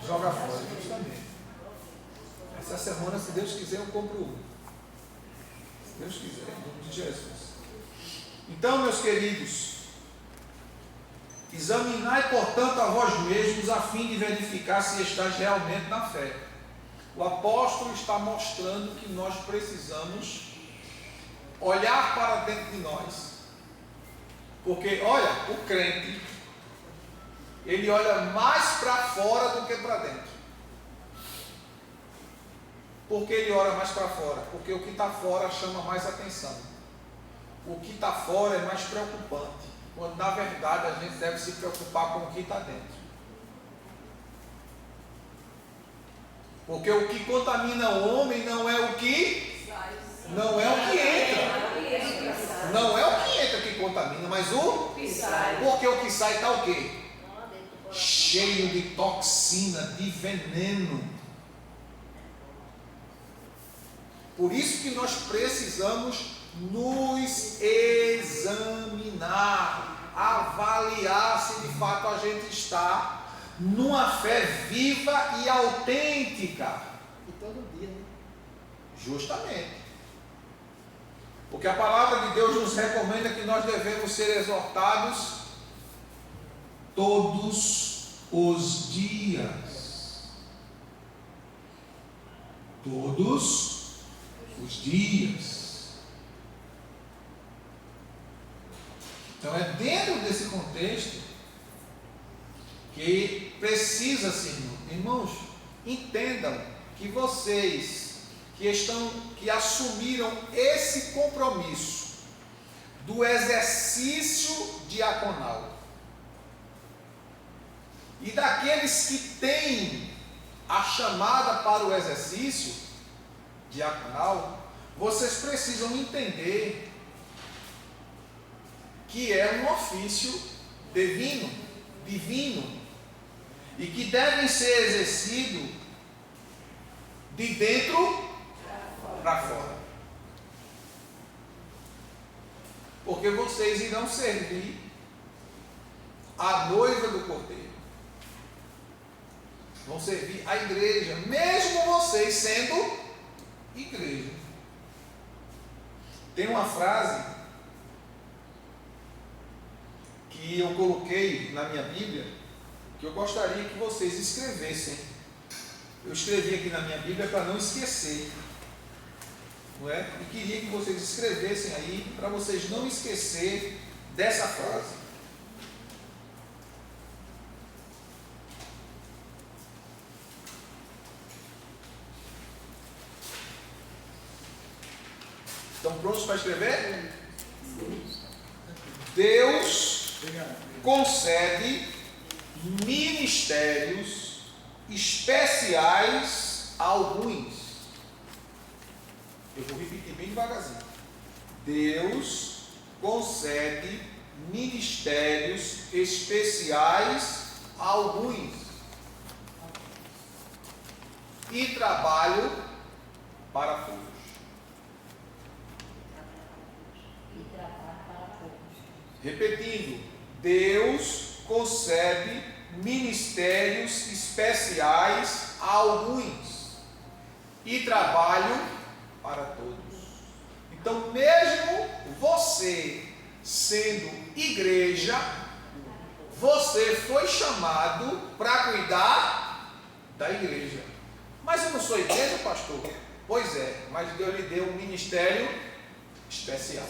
Joga fora, justamente. Essa semana, se Deus quiser, eu compro um. Se Deus quiser, em nome de Jesus. Então, meus queridos, examinai, portanto, a vós mesmos, a fim de verificar se estáis realmente na fé. O apóstolo está mostrando que nós precisamos olhar para dentro de nós. Porque, olha, o crente, ele olha mais para fora do que para dentro. Por que ele olha mais para fora? Porque o que está fora chama mais atenção. O que está fora é mais preocupante, quando na verdade a gente deve se preocupar com o que está dentro. Porque o que contamina o homem não é o que entra. Não é o que entra que contamina, mas o que sai. Porque o que sai está o quê? Cheio de toxina, de veneno. Por isso que nós precisamos nos examinar, avaliar se de fato a gente está numa fé viva e autêntica. E todo dia, né? Justamente. Porque a palavra de Deus nos recomenda que nós devemos ser exortados todos os dias. Todos os dias. Então é dentro desse contexto que precisa, Senhor, irmãos, entendam que vocês que assumiram esse compromisso do exercício diaconal e daqueles que têm a chamada para o exercício diaconal, vocês precisam entender que é um ofício divino, e que devem ser exercidos de dentro para fora. Porque vocês irão servir a noiva do Cordeiro. Vão servir a igreja, mesmo vocês sendo igreja. Tem uma frase que eu coloquei na minha Bíblia, que eu gostaria que vocês escrevessem. Eu escrevi aqui na minha Bíblia para não esquecer, não é? E queria que vocês escrevessem aí, para vocês não esquecer dessa frase. Estão prontos para escrever? Deus concede ministérios especiais a alguns. Eu vou repetir bem devagarzinho. Deus concede ministérios especiais a alguns e trabalho para todos. Repetindo, Deus concede ministérios especiais a alguns e trabalho para todos. Então, mesmo você sendo igreja, você foi chamado para cuidar da igreja. Mas eu não sou igreja, pastor? Pois é, mas Deus lhe deu um ministério especial.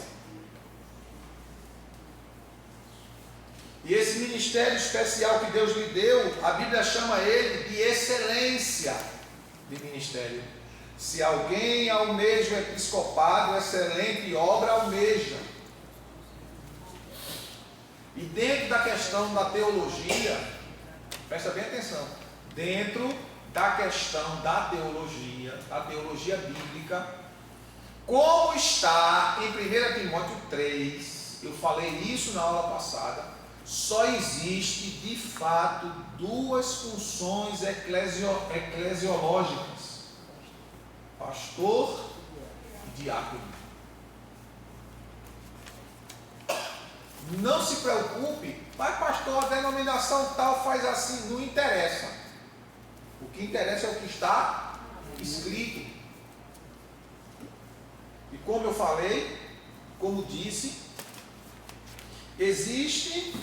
E esse ministério especial que Deus lhe deu, a Bíblia chama ele de excelência de ministério. Se alguém almeja o episcopado, excelente obra almeja. E dentro da questão da teologia, presta bem atenção, dentro da questão da teologia bíblica, como está em 1 Timóteo 3, eu falei isso na aula passada, só existe de fato duas funções eclesiológicas: pastor e diácono. Não se preocupe, mas pastor, a denominação tal faz assim, não interessa. que interessa é o que está escrito. E como eu falei, como disse, existem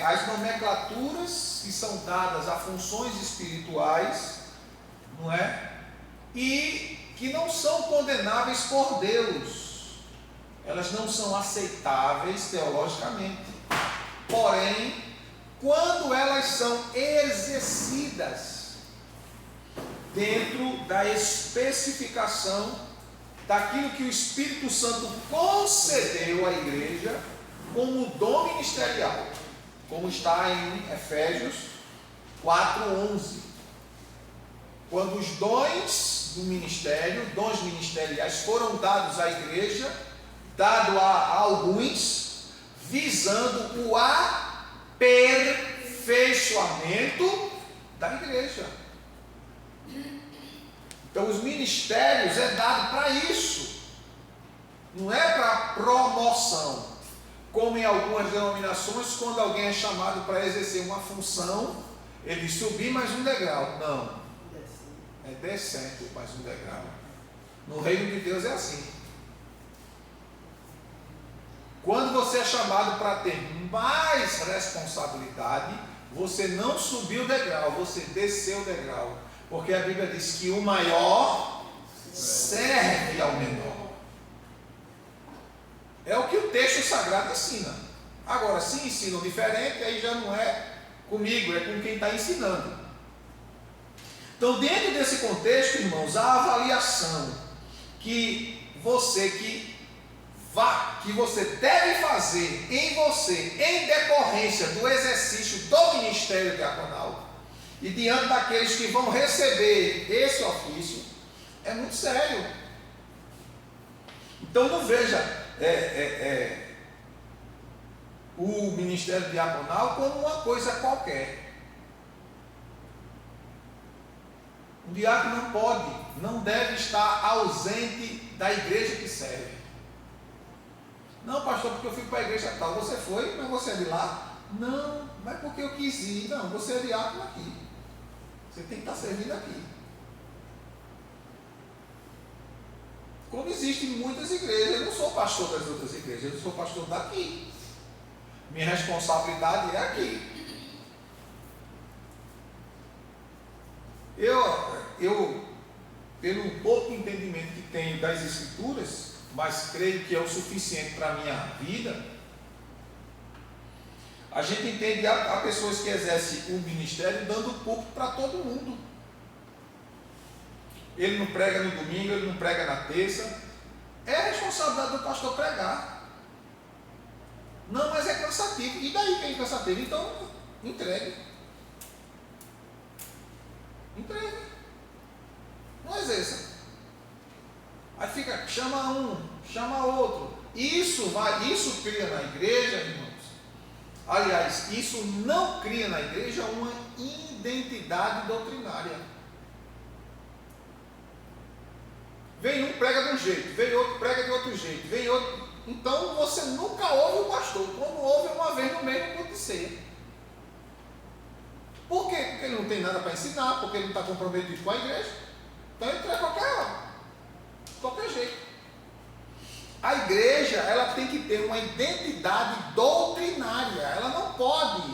as nomenclaturas que são dadas a funções espirituais, não é? E que não são condenáveis por Deus. Elas não são aceitáveis teologicamente. Porém, quando elas são exercidas dentro da especificação daquilo que o Espírito Santo concedeu à igreja como dom ministerial, como está em Efésios 4:11, quando os dons do ministério, dons ministeriais foram dados à igreja, dado a alguns, visando o aperfeiçoamento da igreja. Então os ministérios é dado para isso, não é para promoção, como em algumas denominações, quando alguém é chamado para exercer uma função, ele subir mais um degrau. Não, é descendo mais um degrau. No reino de Deus é assim. Quando você é chamado para ter mais responsabilidade, você não subiu o degrau, você desceu o degrau. Porque a Bíblia diz que o maior serve ao menor. É o que o texto sagrado ensina. Agora, se ensinam diferente, aí já não é comigo, é com quem está ensinando. Então, dentro desse contexto, irmãos, a avaliação que você deve fazer em você, em decorrência do exercício do ministério diaconal, e diante daqueles que vão receber esse ofício, é muito sério. Então não veja o ministério diaconal como uma coisa qualquer. Um diácono não deve estar ausente da igreja que serve. Não, pastor, porque eu fui para a igreja tal. Você foi, mas você é de lá? Não, mas porque eu quis ir. Não, você é diácono aqui. Você tem que estar servindo aqui. Como existem muitas igrejas, eu não sou pastor das outras igrejas, eu sou pastor daqui. Minha responsabilidade é aqui. Eu, pelo pouco entendimento que tenho das Escrituras, mas creio que é o suficiente para a minha vida, a gente entende há pessoas que exercem o ministério dando púlpito para todo mundo. Ele não prega no domingo, ele não prega na terça. É a responsabilidade do pastor pregar. Não, mas é cansativo. E daí que é cansativo? Então, entregue. Entregue. Não exerça. Aí fica, chama um, chama outro. Isso cria na igreja, irmãos. Aliás, isso não cria na igreja uma identidade doutrinária. Vem um, prega de um jeito, vem outro, prega de outro jeito, vem outro. Então você nunca ouve o pastor. Quando ouve, é uma vez no mês no culto de ceia. Por quê? Porque ele não tem nada para ensinar, porque ele não está comprometido com a igreja. Então ele traz qualquer jeito. A igreja, ela tem que ter uma identidade doutrinária. Ela não pode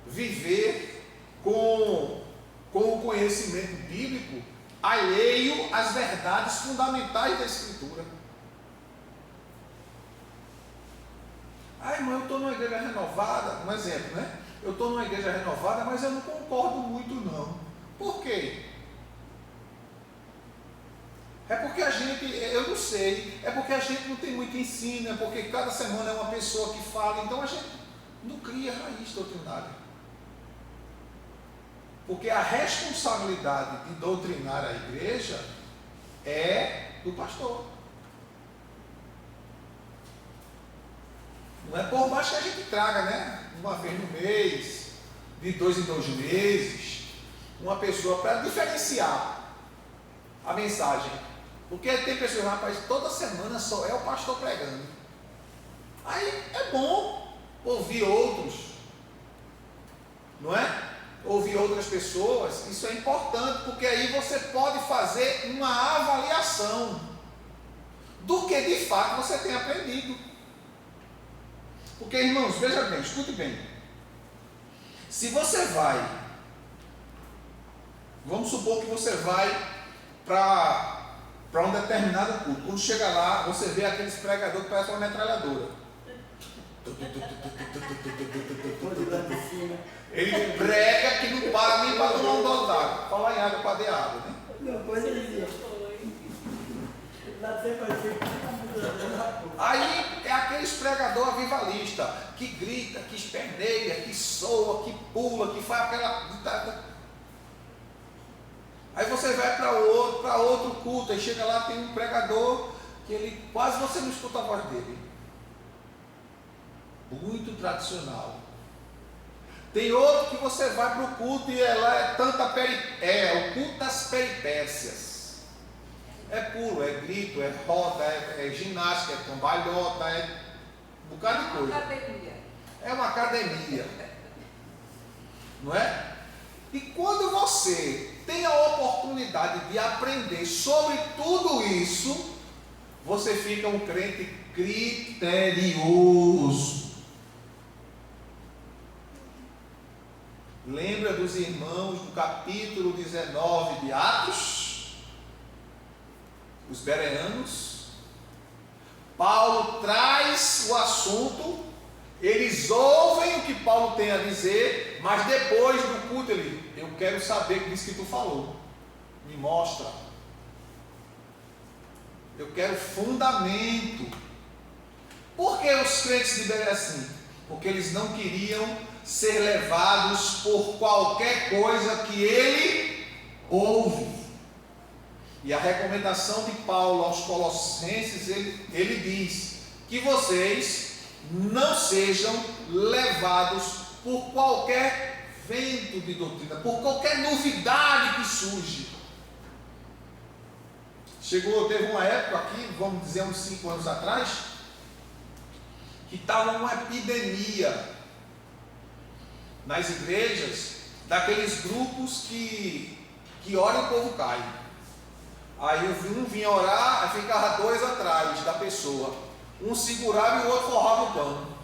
viver com o conhecimento bíblico alheio às verdades fundamentais da Escritura. Irmão, eu estou numa igreja renovada, um exemplo, né? Eu estou numa igreja renovada, mas eu não concordo muito não. Por quê? É porque a gente, eu não sei, é porque a gente não tem muito ensino, é porque cada semana é uma pessoa que fala, então a gente não cria raiz doutrinária. Porque a responsabilidade de doutrinar a igreja é do pastor. Não é por mais que a gente traga, né? Uma vez no mês, de 2 em 2 meses, uma pessoa para diferenciar a mensagem. Porque tem pessoas, rapaz, toda semana só é o pastor pregando. Aí é bom ouvir outros, não é? ouvir outras pessoas, isso é importante, porque aí você pode fazer uma avaliação do que de fato você tem aprendido. Porque, irmãos, veja bem, escute bem. Se você vai, vamos supor que você vai para um determinado culto. Quando chega lá, você vê aqueles pregadores que parecem uma metralhadora. Ele prega que não para nem para tomar um gole d'água. Falar em água para de água, né? Não, coisa assim. Aí é aqueles pregador avivalista que grita, que esperneia, que soa, que pula, que faz aquela. Aí você vai para outro culto, aí chega lá, tem um pregador que ele quase você não escuta a voz dele. Muito tradicional. Tem outro que você vai para o culto e lá é tanta o culto das peripécias. É pulo, é grito, é roda, é ginástica, é cambalhota, é um bocado de coisa. É uma academia. Não é? E quando você tem a oportunidade de aprender sobre tudo isso, você fica um crente criterioso. Lembra dos irmãos do capítulo 19 de Atos? Os bereanos. Paulo traz o assunto, eles ouvem o que Paulo tem a dizer, mas depois do culto eu quero saber o que diz que tu falou. Me mostra. Eu quero fundamento. Por que os crentes de Bereia assim? Porque eles não queriam ser levados por qualquer coisa que ele ouve. E a recomendação de Paulo aos Colossenses, ele diz que vocês não sejam levados por qualquer vento de doutrina, por qualquer novidade que surge. Teve uma época aqui, vamos dizer uns 5 anos atrás, que estava uma epidemia nas igrejas, daqueles grupos que oram e o povo cai. Aí um vinha orar, aí ficava 2 atrás da pessoa. Um segurava e o outro forrava o pano.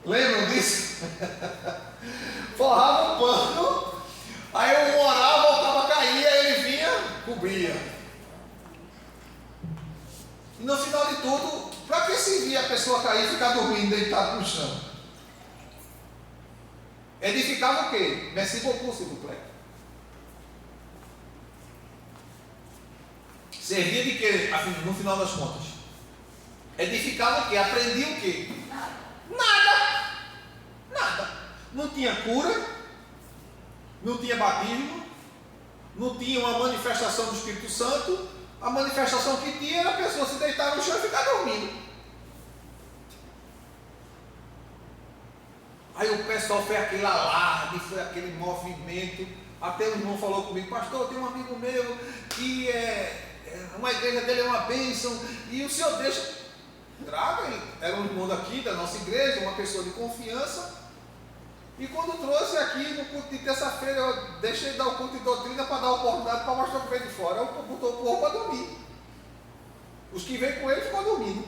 Lembram disso? Forrava o pano, aí um orava, voltava a cair, aí ele vinha, cobria. E no final de tudo, para que servia a pessoa cair e ficar dormindo deitado no chão? Edificava o quê? Merci beaucoup, s'il vous plaît. Servia de quê, no final das contas? Edificava o quê? Aprendia o quê? Nada. Não tinha cura, não tinha batismo, não tinha uma manifestação do Espírito Santo. A manifestação que tinha era a pessoa se deitar no chão e ficar dormindo. Aí o pessoal foi aquele alarde, foi aquele movimento. Até o irmão falou comigo: pastor, tem um amigo meu que uma igreja dele é uma bênção, e o senhor deixa, traga ele. Era um irmão daqui da nossa igreja, uma pessoa de confiança. E quando trouxe aqui no culto de terça-feira, eu deixei dar o culto de doutrina para dar a oportunidade para mostrar o que veio de fora. Eu botou o povo para dormir. Os que veio com ele ficou dormindo.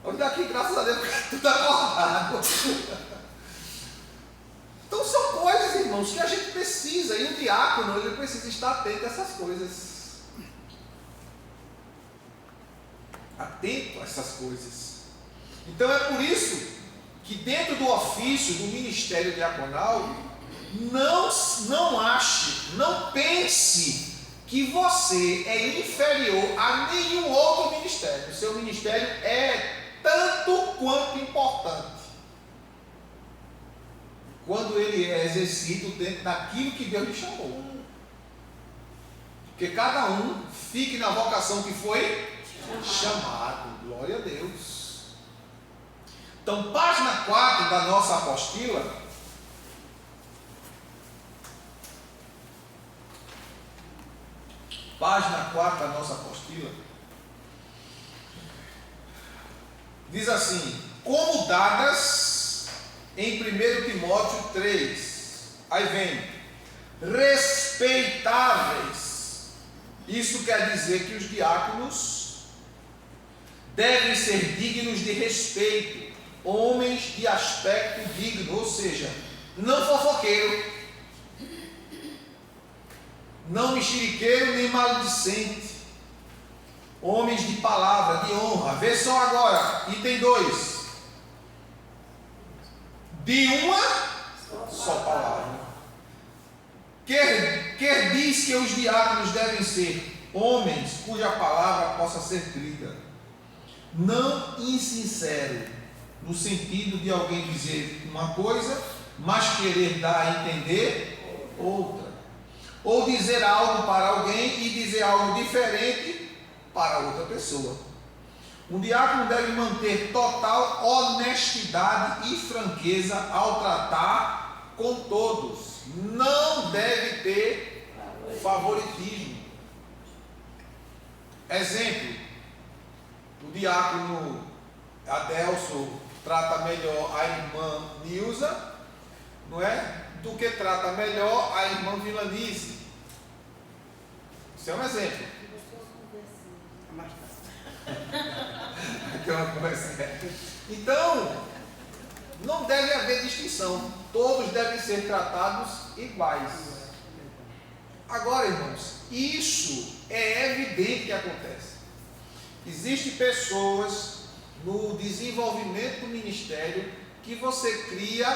Olha daqui, graças a Deus, tudo acordado. Então são coisas, irmãos, que a gente precisa, e o diácono, ele precisa estar atento a essas coisas. Atento a essas coisas. Então é por isso que dentro do ofício, do ministério diaconal, não pense que você é inferior a nenhum outro ministério. O seu ministério é tanto quanto importante, quando ele é exercido dentro daquilo que Deus lhe chamou. Que cada um fique na vocação que foi chamado. Glória a Deus. Então, página 4 da nossa apostila. Página 4 da nossa apostila. Diz assim: como dadas em 1 Timóteo 3, Aí vem respeitáveis. Isso quer dizer que os diáconos devem ser dignos de respeito, homens de aspecto digno, ou seja, não fofoqueiro, não mexeriqueiro nem maledicente, homens de palavra, de honra. Vê só agora, item 2. De uma só palavra. Quer diz que os diáconos devem ser homens cuja palavra possa ser crida, não insincero, no sentido de alguém dizer uma coisa, mas querer dar a entender outra, ou dizer algo para alguém e dizer algo diferente para outra pessoa. Um diácono deve manter total honestidade e franqueza ao tratar com todos. Não deve ter favoritismo. Exemplo: o diácono Adelso trata melhor a irmã Nilza, não é? Do que trata melhor a irmã Vilanice. Isso é um exemplo. Então, não deve haver distinção. Todos devem ser tratados iguais. Agora, irmãos, isso é evidente que acontece. Existem pessoas no desenvolvimento do ministério que você cria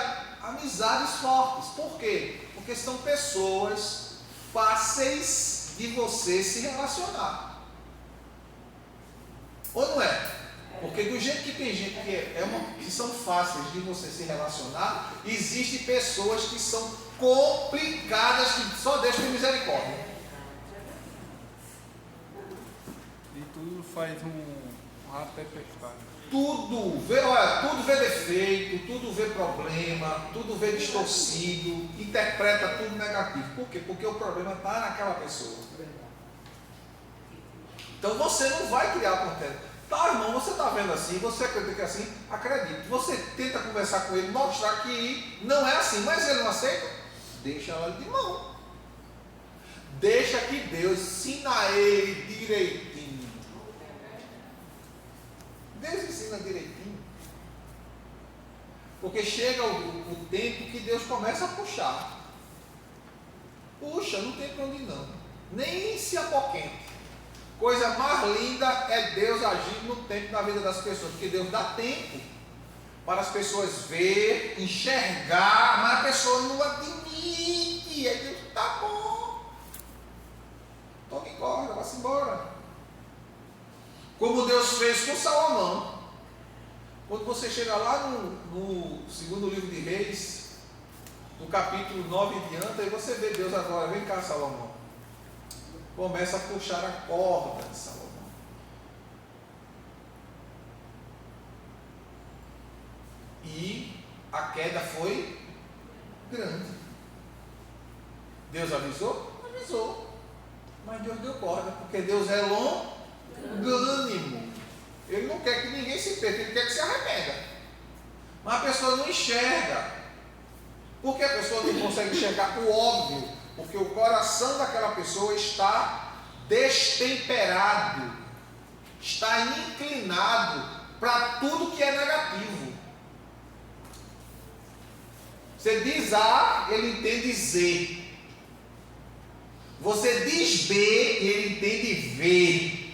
amizades fortes. Por quê? Porque são pessoas fáceis de você se relacionar. Ou não é? Porque do jeito que tem gente que são fáceis de você se relacionar, existem pessoas que são complicadas, que só Deus tem misericórdia. E tudo faz um até pecado. Tudo vê defeito, tudo vê problema, tudo vê distorcido, interpreta tudo negativo. Por quê? Porque o problema está naquela pessoa. Então você não vai criar contento. Tá, irmão, você está vendo assim, você acredita que é assim? Acredite. Você tenta conversar com ele, mostrar que não é assim, mas ele não aceita? Deixa ela de mão. Deixa que Deus ensina ele direitinho. Deus ensina direitinho. Porque chega o tempo que Deus começa a puxar. Puxa, não tem para onde ir não. Nem se apoquente. Coisa mais linda é Deus agir no tempo na vida das pessoas, porque Deus dá tempo para as pessoas ver, enxergar, mas a pessoa não admite. Aí Deus, tá bom, toma embora, vá-se embora. Como Deus fez com Salomão. Quando você chega lá no segundo livro de Reis, no capítulo 9 em diante, aí você vê Deus agora, vem cá, Salomão. Começa a puxar a corda de Salomão. E a queda foi grande. Deus avisou? Avisou. Mas Deus deu corda, porque Deus é longânimo. Ele não quer que ninguém se perca, ele quer que se arrependa. Mas a pessoa não enxerga. Por que a pessoa não consegue enxergar o óbvio? Porque o coração daquela pessoa está destemperado, está inclinado para tudo que é negativo. Você diz A, ele entende Z. Você diz B, ele entende V.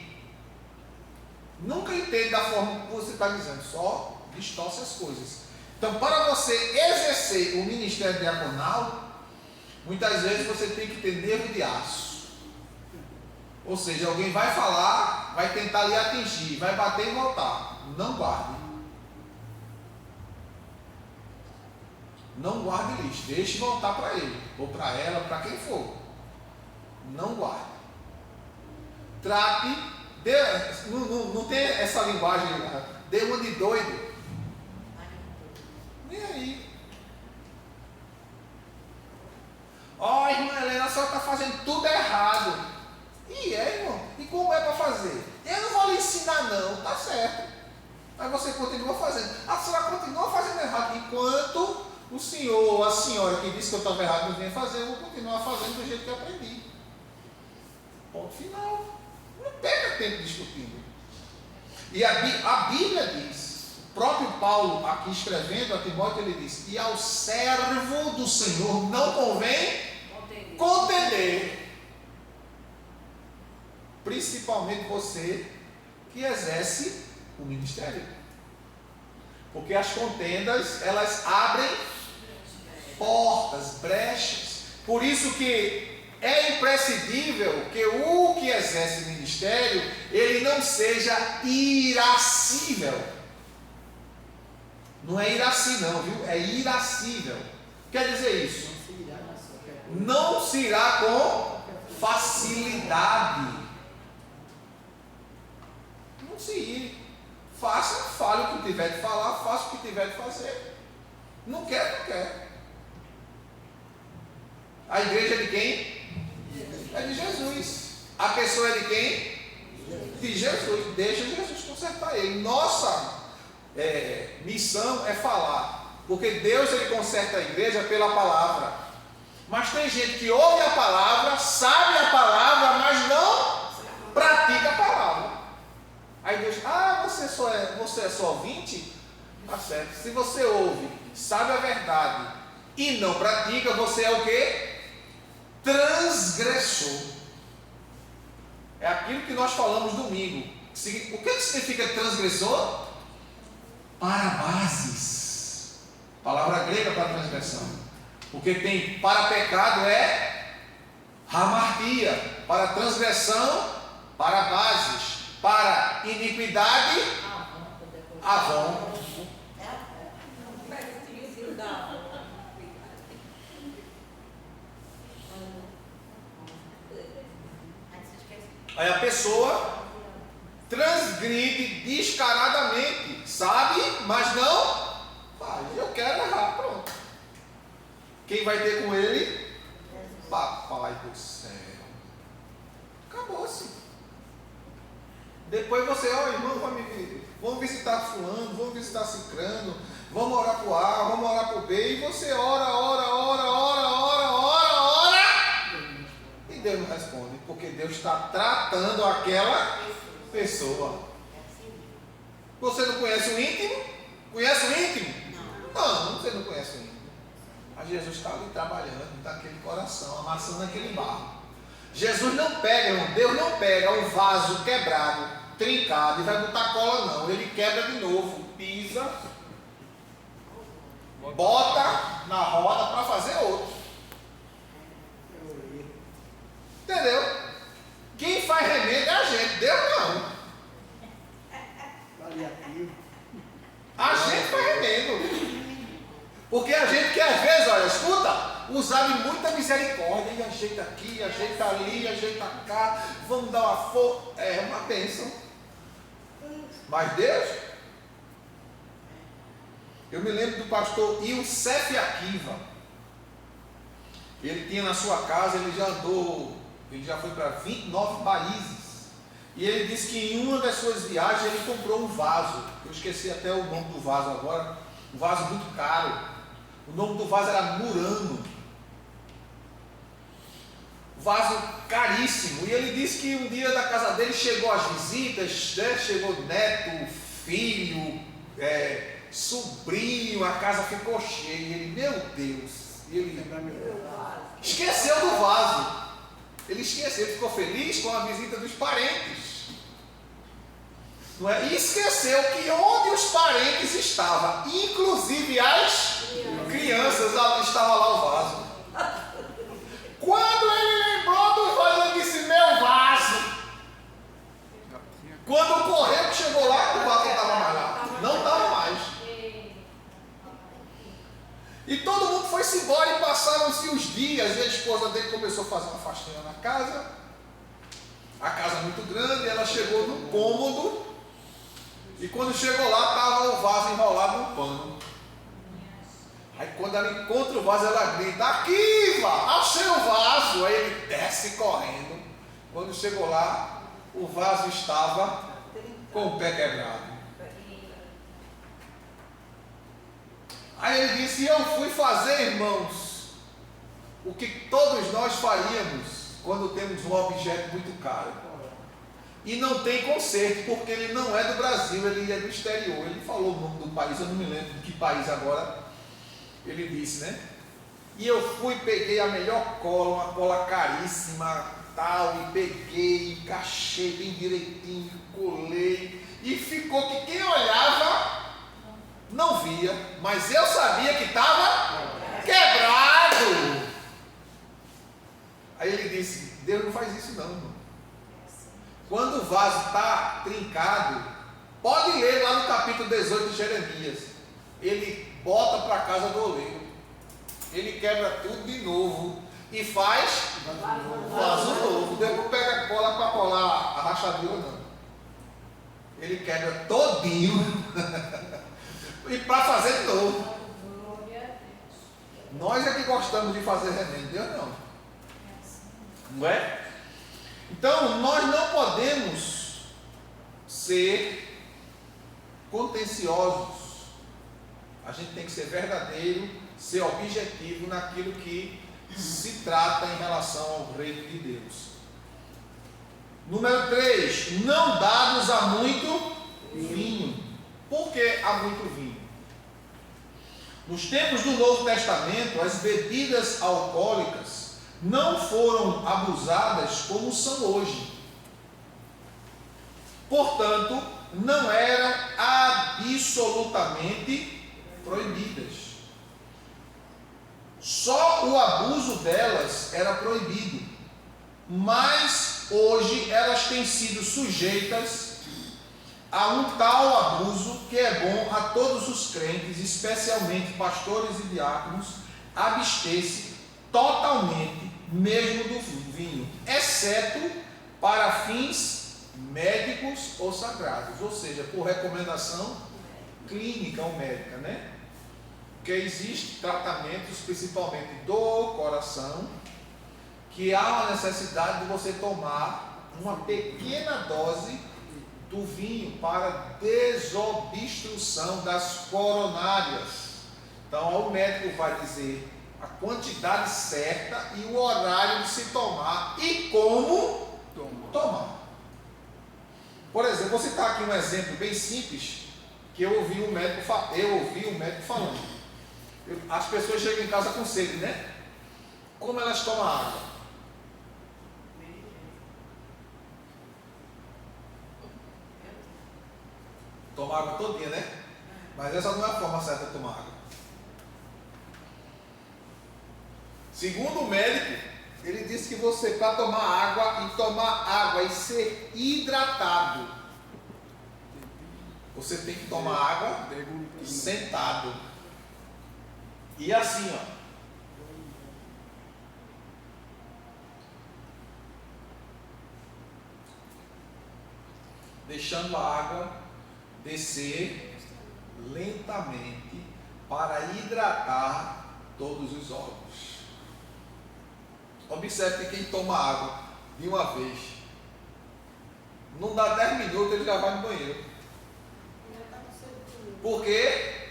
Nunca entende da forma que você está dizendo, só distorce as coisas. Então, para você exercer o ministério diaconal, muitas vezes você tem que ter nervo de aço. Ou seja, alguém vai falar, vai tentar lhe atingir, vai bater e voltar. Não guarde. Não guarde lixo. Deixe voltar para ele, ou para ela, para quem for. Não guarde. Trate. Não tem essa linguagem. Dê uma de doido. Nem aí. Ó, irmã Helena, a senhora está fazendo tudo errado. E irmão? E como é para fazer? Eu não vou lhe ensinar não, tá certo. Mas você continua fazendo. A senhora continua fazendo errado enquanto o senhor ou a senhora que disse que eu estava errado não vinha fazer, eu vou continuar fazendo do jeito que eu aprendi. Ponto final. Não pega tempo discutindo. E a Bíblia diz, o próprio Paulo aqui escrevendo a Timóteo, ele diz, e ao servo do Senhor não convém contender. Principalmente você que exerce o ministério. Porque as contendas, elas abrem portas, brechas. Por isso que é imprescindível que o que exerce ministério, ele não seja irascível. Não é iraci não, viu? É irascível. Quer dizer isso? Não se irá com facilidade. Não se ire. Fale o que tiver de falar, faça o que tiver de fazer. Não quer, não quer. A igreja é de quem? É de Jesus. A pessoa é de quem? De Jesus. Deixa Jesus consertar ele. Nossa missão é falar. Porque Deus, ele conserta a igreja pela palavra. Mas tem gente que ouve a palavra, sabe a palavra, mas não pratica a palavra. Aí Deus, você é só ouvinte? Tá certo. Se você ouve, sabe a verdade e não pratica, você é o quê? Transgressor. É aquilo que nós falamos domingo. O que significa transgressor? Parabases. Palavra grega para transgressão. Porque tem para pecado é hamartia, para transgressão, parabases, para iniquidade, avon. Aí a pessoa transgride descaradamente, sabe, mas não faz. Eu quero errar, pronto. Quem vai ter com ele? Papai do céu. Acabou-se. Depois você, irmão, vamos visitar fulano, vamos visitar cicrano, vamos orar para o A, vamos orar para o B, e você ora, e Deus não responde, porque Deus está tratando aquela pessoa. Você não conhece o íntimo? Conhece o íntimo? Não, você não conhece o íntimo. Mas Jesus está ali trabalhando, naquele coração, amassando aquele barro. Jesus não pega, irmão, Deus não pega um vaso quebrado, trincado e vai botar cola, não. Ele quebra de novo, pisa, bota na roda para fazer outro. Entendeu? Quem faz remédio é a gente, Deus não. A gente faz remédio. Porque a gente quer, às vezes, olha, escuta, usar de muita misericórdia, e ajeita aqui, ajeita ali, ajeita cá, vamos dar uma força. É uma bênção. Mas Deus, eu me lembro do pastor Youssef Akiva. Ele tinha na sua casa, ele já foi para 29 países. E ele disse que em uma das suas viagens ele comprou um vaso. Eu esqueci até o nome do vaso agora. Um vaso muito caro. O nome do vaso era Murano. Vaso caríssimo. E ele disse que um dia da casa dele chegou as visitas, né? Chegou neto, filho, sobrinho, a casa ficou cheia. E ele, meu Deus, ele esqueceu do vaso. Ele esqueceu, ele ficou feliz com a visita dos parentes. Não é? E esqueceu que onde os parentes estavam, inclusive as crianças, estava lá o vaso. Quando ele lembrou do vaso, ele disse, meu vaso. Quando o correio chegou lá, o vaso não estava mais lá. Não estava mais. E todo mundo foi-se embora e passaram-se os dias. E a esposa dele começou a fazer uma faxina na casa. A casa muito grande, ela chegou no cômodo. E quando chegou lá, estava o vaso enrolado num pano. Aí quando ela encontra o vaso, ela grita, aqui, vá, achei o vaso. Aí ele desce correndo. Quando chegou lá, o vaso estava com o pé quebrado. Aí ele disse: eu fui fazer, irmãos, o que todos nós faríamos quando temos um objeto muito caro. E não tem conserto, porque ele não é do Brasil, ele é do exterior. Ele falou o nome do país, eu não me lembro de que país agora. Ele disse, né? E eu fui, peguei a melhor cola, uma cola caríssima, tal, e peguei, encaixei bem direitinho, colei, e ficou que quem olhava não via, mas eu sabia que estava quebrado. Aí ele disse: Deus não faz isso não, irmão. Quando o vaso está trincado, pode ler lá no capítulo 18 de Jeremias. Ele bota para a casa do oleiro, ele quebra tudo de novo e faz vaso novo. Deus não pega cola para colar a rachadura, não. Ele quebra todinho e para fazer de novo. Nós é que gostamos de fazer remédio, Deus não. Não é? Então, nós não podemos ser contenciosos. A gente tem que ser verdadeiro, ser objetivo naquilo que se trata em relação ao reino de Deus. Número 3, não dados a muito vinho. Por que há muito vinho? Nos tempos do Novo Testamento, as bebidas alcoólicas não foram abusadas como são hoje. Portanto, não eram absolutamente proibidas. Só o abuso delas era proibido. Mas hoje elas têm sido sujeitas a um tal abuso que é bom a todos os crentes, especialmente pastores e diáconos, abster-se totalmente mesmo do vinho, exceto para fins médicos ou sagrados, ou seja, por recomendação clínica ou médica, né? Porque existem tratamentos, principalmente do coração, que há uma necessidade de você tomar uma pequena dose do vinho para desobstrução das coronárias. Então, o médico vai dizer a quantidade certa e o horário de se tomar e como tomar. Por exemplo, vou citar aqui um exemplo bem simples que eu ouvi o médico falando. As pessoas chegam em casa com sede, né? Como elas tomam água? Tomar água todinha, né? Mas essa não é a forma certa de tomar água. Segundo o médico, ele disse que você, para tomar água e ser hidratado, você tem que tomar água sentado. E assim, ó. Deixando a água descer lentamente para hidratar todos os órgãos. Observe que quem toma água de uma vez, não dá 10 minutos, ele já vai no banheiro. Porque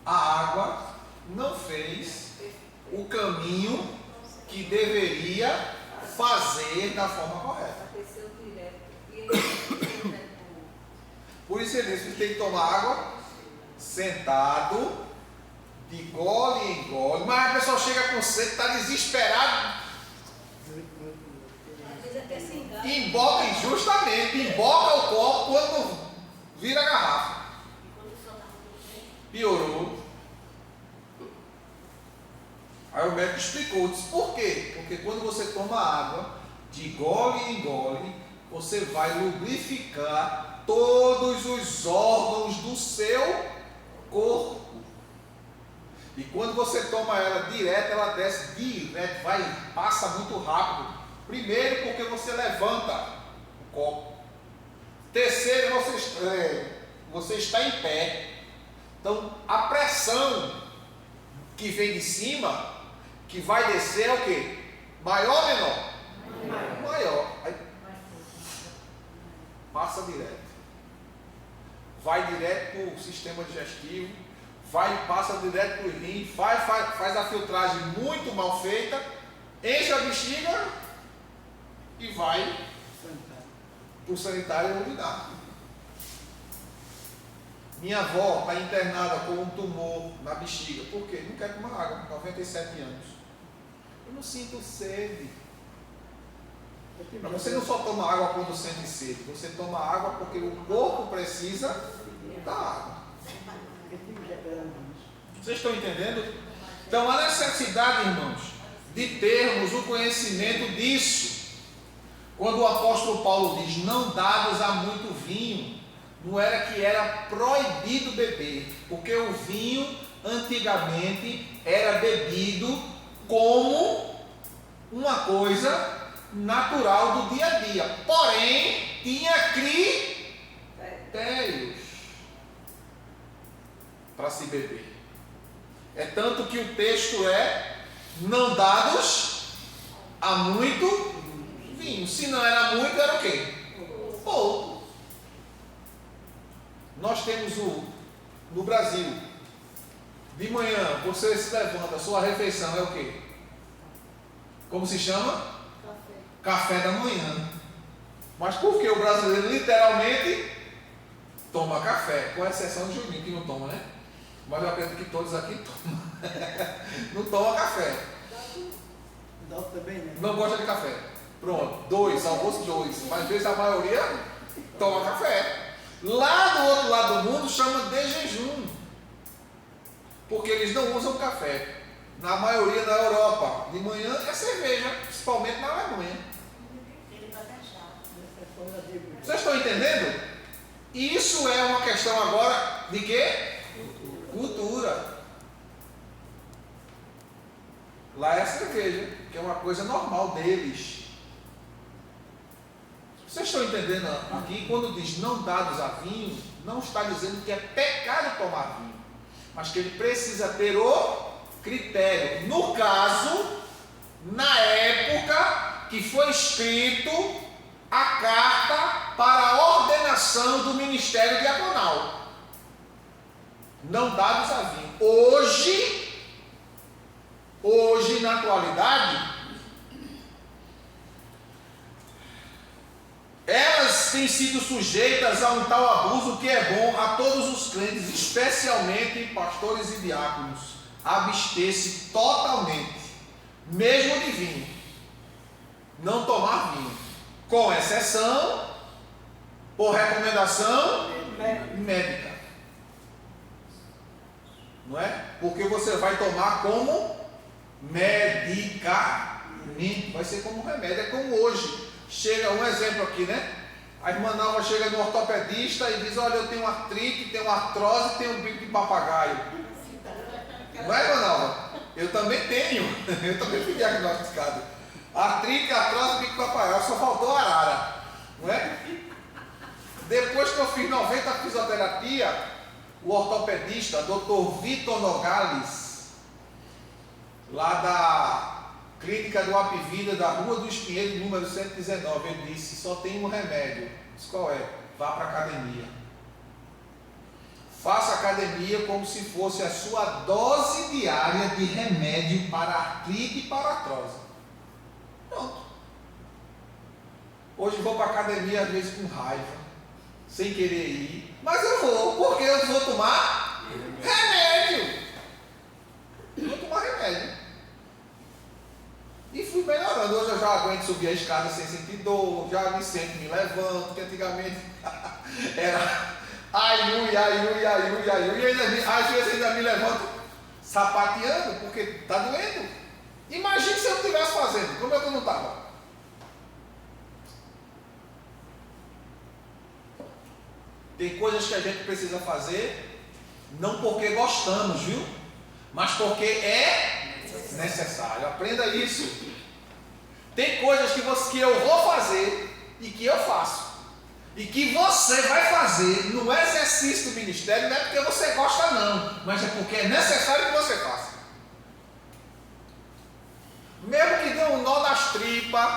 a água não fez o caminho que deveria fazer da forma correta. Por isso ele disse que tem que tomar água sentado, de gole em gole. Mas a pessoa chega com sede, está desesperado, emboca o copo quando vira a garrafa. Piorou. Aí o médico explicou, disse por quê? Porque quando você toma água de gole em gole, você vai lubrificar todos os órgãos do seu corpo. E quando você toma ela direto, ela desce direto, passa muito rápido. Primeiro, porque você levanta o copo. Terceiro, você está em pé. Então, a pressão que vem de cima, que vai descer, é o quê? Maior ou menor? Maior. Aí, passa direto. vai direto para o sistema digestivo, passa direto para o rim, faz a filtragem muito mal feita, enche a bexiga e vai para o sanitário urinar. Minha avó está internada com um tumor na bexiga. Por quê? Não quer tomar água, 97 anos. Eu não sinto sede. Mas você não só toma água quando sente sede, você toma água porque o corpo precisa da água. Vocês estão entendendo? Então a necessidade, irmãos, de termos o conhecimento disso. Quando o apóstolo Paulo diz, não dados a muito vinho, não era que era proibido beber, porque o vinho antigamente era bebido como uma coisa natural do dia a dia, porém tinha critérios para se beber. É tanto que o texto é não dados a muito vinho. Se não era muito, era o quê? Pouco. Nós temos no Brasil, de manhã você se levanta, a sua refeição é o quê? Como se chama? Café da manhã. Mas por que o brasileiro literalmente toma café? Com exceção de Juninho, que não toma, né? Mas eu acredito que todos aqui tomam. Não toma café. Não gosta de café. Pronto, 2, almoço 2. Mas às vezes a maioria toma café. Lá do outro lado do mundo chama de jejum. Porque eles não usam café. Na maioria da Europa, de manhã é cerveja, principalmente na Alemanha. Vocês estão entendendo? Isso é uma questão agora de quê? Cultura. Lá é a cerveja, que é uma coisa normal deles. Vocês estão entendendo aqui? Quando diz não dados a vinho, não está dizendo que é pecado tomar vinho, mas que ele precisa ter o critério. No caso, na época que foi escrito a carta para a ordenação do ministério diaconal, não dados a vinho. Hoje na atualidade, elas têm sido sujeitas a um tal abuso que é bom a todos os crentes, especialmente pastores e diáconos, abster-se totalmente, mesmo de vinho, não tomar vinho, com exceção, por recomendação médica, não é? Porque você vai tomar como medicamento, vai ser como remédio, é como hoje. Chega um exemplo aqui, né? A irmã Nalva chega no ortopedista e diz, olha, eu tenho artrite, tenho artrose, tenho bico de papagaio. Não é, irmã Nalva? Eu também tenho. Eu também fui diagnosticado. Artrite, artrose, bico de papagaio. Só faltou arara. Não é? Depois que eu fiz 90 fisioterapia, o ortopedista, Dr. Vitor Nogales, lá da Clínica do Apivida, da Rua do Espinheiro, número 119, ele disse, só tem um remédio. Disse, qual é? Vá para a academia. Faça academia como se fosse a sua dose diária de remédio para artrite e para artrose. Pronto. Hoje vou para a academia às vezes com raiva, sem querer ir, mas eu vou, porque eu vou tomar remédio. Vou tomar remédio. E fui melhorando. Hoje eu já aguento subir a escada sem sentir dor, já me sento, me levanto, que antigamente era ai, e ainda, às vezes ainda me levanto sapateando, porque está doendo. Imagine se eu não estivesse fazendo, como é que eu não estava? Tem coisas que a gente precisa fazer, não porque gostamos, viu? Mas porque é necessário. Aprenda isso. Tem coisas que eu vou fazer e que eu faço. E que você vai fazer no exercício do ministério, não é porque você gosta não, mas é porque é necessário que você faça. Mesmo que dê um nó nas tripas,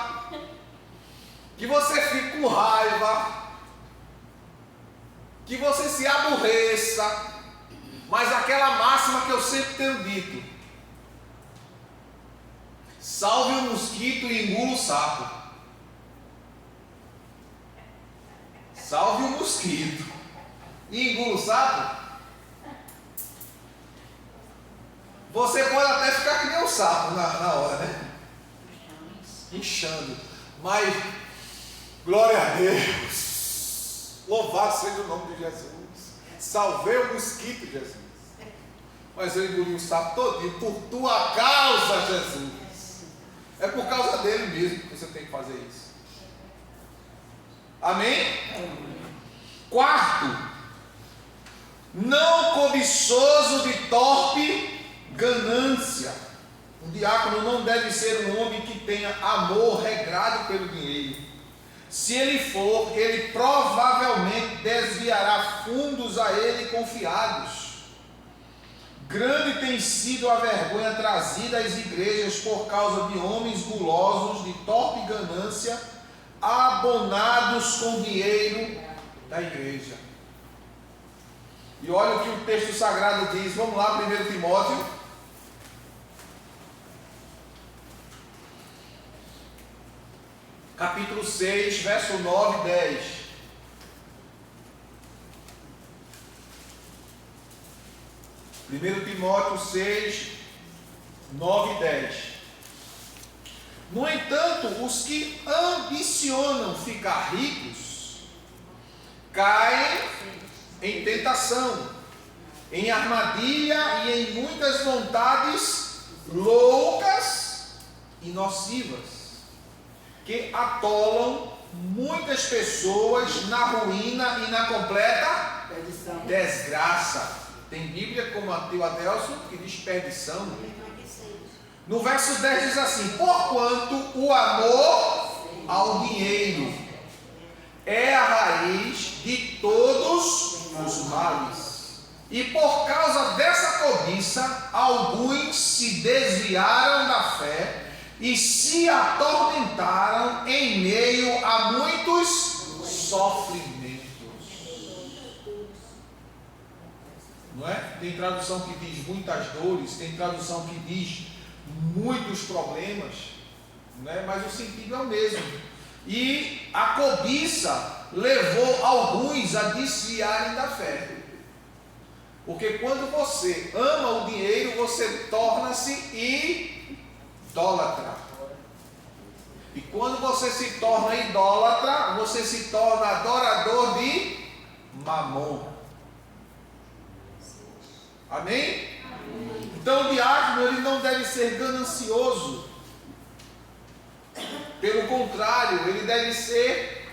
que você fique com raiva, que você se aborreça, mas aquela máxima que eu sempre tenho dito: salve o mosquito e engula o sapo. Salve o mosquito e engula o sapo. Você pode até ficar que nem o sapo na hora, né? Inchando. Mas, glória a Deus. Louvado seja o nome de Jesus. Salvei o mosquito, Jesus. Mas eu engoli o sapo todinho por tua causa, Jesus. É por causa dele mesmo que você tem que fazer isso. Amém? Quarto, não cobiçoso de torpe ganância. Um diácono não deve ser um homem que tenha amor regrado pelo dinheiro. Se ele for, ele provavelmente desviará fundos a ele confiados. Grande tem sido a vergonha trazida às igrejas por causa de homens gulosos de torpe ganância, abonados com dinheiro da igreja. E olha o que o texto sagrado diz. Vamos lá, 1 Timóteo. Capítulo 6, verso 9 e 10. Primeiro Timóteo 6, 9 e 10. No entanto, os que ambicionam ficar ricos caem em tentação, em armadilha e em muitas vontades loucas e nocivas, que atolam muitas pessoas na ruína e na completa desgraça. Tem Bíblia como a teu Adelson que diz perdição. No verso 10 diz assim: porquanto o amor ao dinheiro é a raiz de todos os males. E por causa dessa cobiça, alguns se desviaram da fé e se atormentaram em meio a muitos sofrimentos. Não é? Tem tradução que diz muitas dores, tem tradução que diz muitos problemas, não é? Mas o sentido é o mesmo. E a cobiça levou alguns a desviarem da fé. Porque quando você ama o dinheiro, você torna-se idólatra. E quando você se torna idólatra, você se torna adorador de Mamon. Amém? Então o diácono, ele não deve ser ganancioso. Pelo contrário, ele deve ser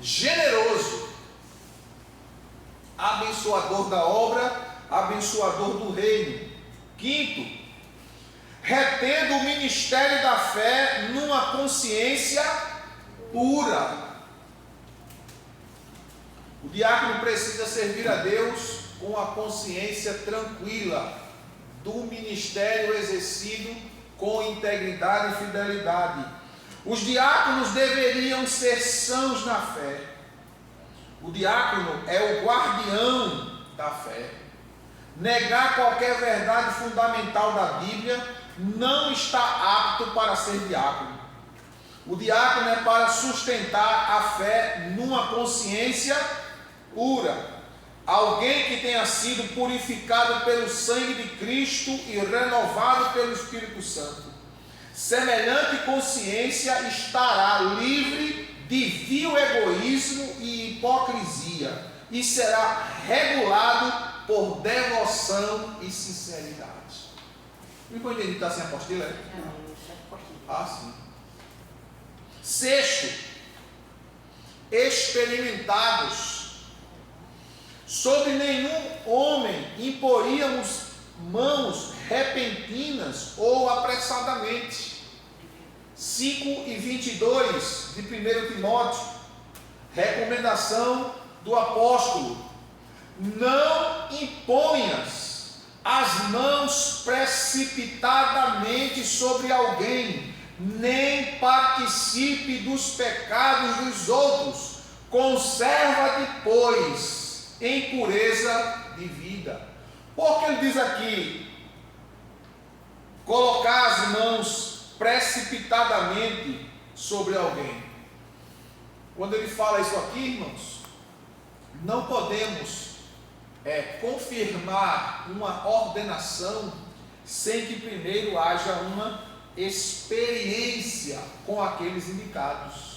generoso, abençoador da obra, abençoador do reino. Quinto, retendo o ministério da fé numa consciência pura. O diácono precisa servir a Deus com a consciência tranquila do ministério exercido com integridade e fidelidade. Os diáconos deveriam ser sãos na fé. O diácono é o guardião da fé. Negar qualquer verdade fundamental da Bíblia não está apto para ser diácono. O diácono é para sustentar a fé numa consciência pura. Alguém que tenha sido purificado pelo sangue de Cristo e renovado pelo Espírito Santo. Semelhante consciência estará livre de vil egoísmo e hipocrisia e será regulado por devoção e sinceridade. Não entendi, está sem apostila? Ah, sim. Sexto, experimentados. Sobre nenhum homem imporíamos mãos repentinas ou apressadamente. 5:22 de 1 Timóteo, recomendação do apóstolo: não imponhas as mãos precipitadamente sobre alguém, nem participe dos pecados dos outros, conserva-te, pois, em pureza de vida. Porque ele diz aqui, colocar as mãos precipitadamente sobre alguém. Quando ele fala isso aqui, irmãos, não podemos confirmar uma ordenação sem que primeiro haja uma experiência com aqueles indicados.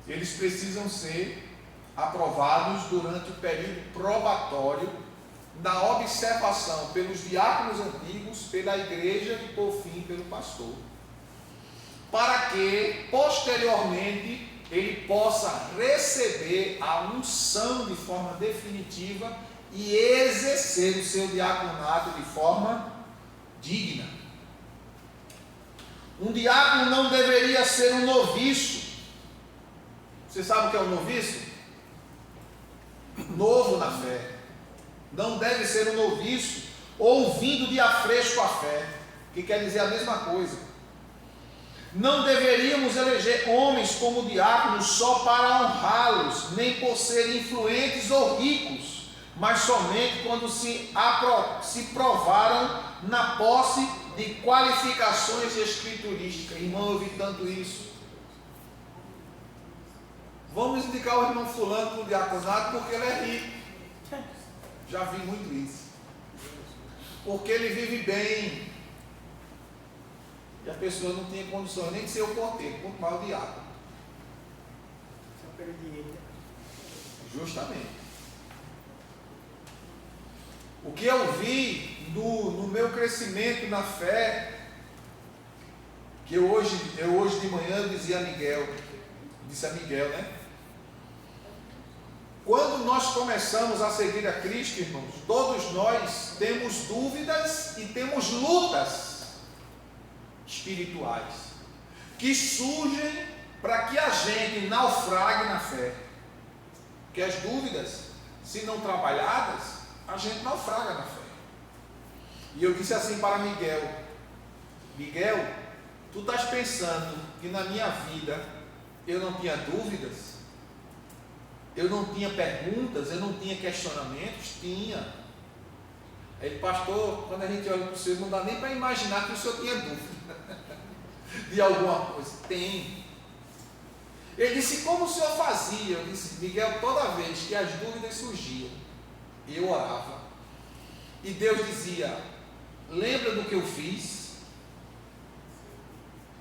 Eles precisam ser aprovados durante o período probatório da observação pelos diáconos antigos, pela igreja e por fim pelo pastor, para que posteriormente ele possa receber a unção de forma definitiva e exercer o seu diaconato de forma digna. Um diácono não deveria ser um noviço. Você sabe o que é um noviço? Novo na fé. Não deve ser um noviço ouvindo de afresco a fé, que quer dizer a mesma coisa. Não deveríamos eleger homens como diáconos só para honrá-los, nem por serem influentes ou ricos, mas somente quando se provaram na posse de qualificações escriturísticas. Irmão, eu vi tanto isso. Vamos indicar o irmão fulano para o diaconato porque ele é rico. Já vi muito isso. Porque ele vive bem. E a pessoa não tinha condições nem de ser o porteiro, quanto mais o diácono. Só pelo dinheiro. Justamente. O que eu vi no meu crescimento na fé, que hoje de manhã eu dizia a Miguel, disse a Miguel, né? Quando nós começamos a seguir a Cristo, irmãos, todos nós temos dúvidas e temos lutas espirituais que surgem para que a gente naufrague na fé. Porque as dúvidas, se não trabalhadas, a gente naufraga na fé. E eu disse assim para Miguel: Miguel, tu estás pensando que na minha vida eu não tinha dúvidas? Eu não tinha perguntas, eu não tinha questionamentos? Tinha. Aí ele, pastor, quando a gente olha para o senhor, não dá nem para imaginar que o senhor tinha dúvida de alguma coisa. Tem. Ele disse, como o senhor fazia? Eu disse, Miguel, toda vez que as dúvidas surgiam, eu orava. E Deus dizia, lembra do que eu fiz?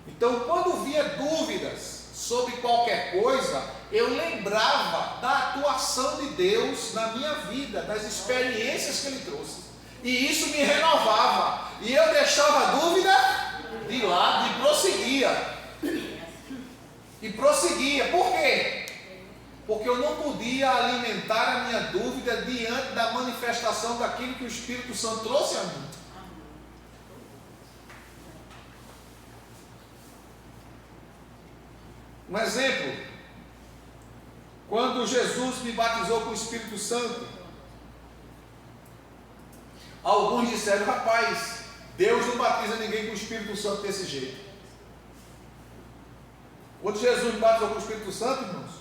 Então, quando via dúvidas sobre qualquer coisa, eu lembrava da atuação de Deus na minha vida, das experiências que Ele trouxe. E isso me renovava. E eu deixava a dúvida de lado e prosseguia. E prosseguia. Por quê? Porque eu não podia alimentar a minha dúvida diante da manifestação daquilo que o Espírito Santo trouxe a mim. Um exemplo, quando Jesus me batizou com o Espírito Santo, alguns disseram, rapaz, Deus não batiza ninguém com o Espírito Santo desse jeito. Quando Jesus me batizou com o Espírito Santo, irmãos,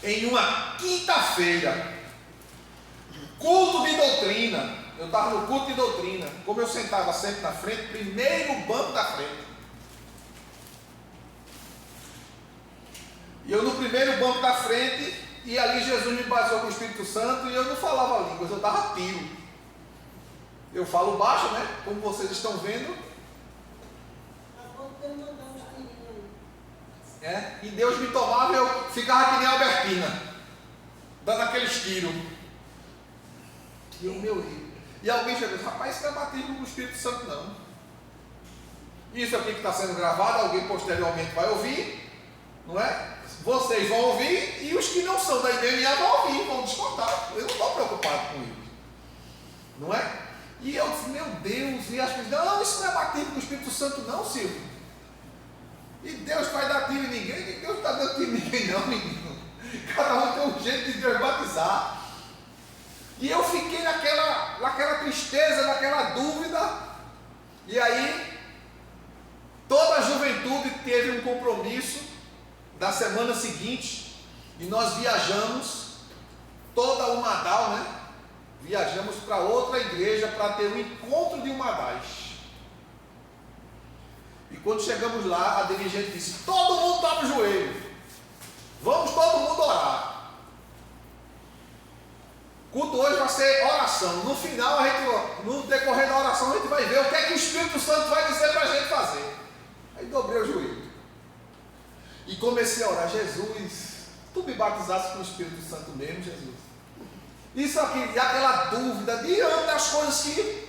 em uma quinta-feira, culto de doutrina, eu estava no culto de doutrina, como eu sentava sempre na frente, primeiro banco da frente. E eu no primeiro banco da frente, e ali Jesus me batizou com o Espírito Santo, e eu não falava línguas, eu dava tiro. Eu falo baixo, né? Como vocês estão vendo. E Deus me tomava e eu ficava que nem a Albertina, dando aqueles tiros. E eu, meu Deus. E alguém chegou e disse, rapaz, isso não é batismo com o Espírito Santo, não. Isso aqui que está sendo gravado, alguém posteriormente vai ouvir, não é? Vocês vão ouvir e os que não são da IBMA vão ouvir, vão descontar. Eu não estou preocupado com isso, não é? E eu disse, meu Deus, e as pessoas, não, isso não é batismo com o Espírito Santo, não, Silvio. E Deus vai dar tiro em ninguém, Deus não está dando tiro em ninguém, não, menino. Cada um tem um jeito de Deus batizar. E eu fiquei naquela tristeza, naquela dúvida. E aí, toda a juventude teve um compromisso da semana seguinte e nós viajamos toda o Madal, né? Viajamos para outra igreja para ter um encontro de Umadais. E quando chegamos lá, a dirigente disse: todo mundo está no joelho, vamos todo mundo orar. Culto hoje vai ser oração. No final, no decorrer da oração, a gente vai ver o que é que o Espírito Santo vai dizer para a gente fazer. Aí dobrei o joelho e comecei a orar: Jesus, tu me batizasse com o Espírito Santo mesmo, Jesus? Isso aqui, e aquela dúvida diante das coisas que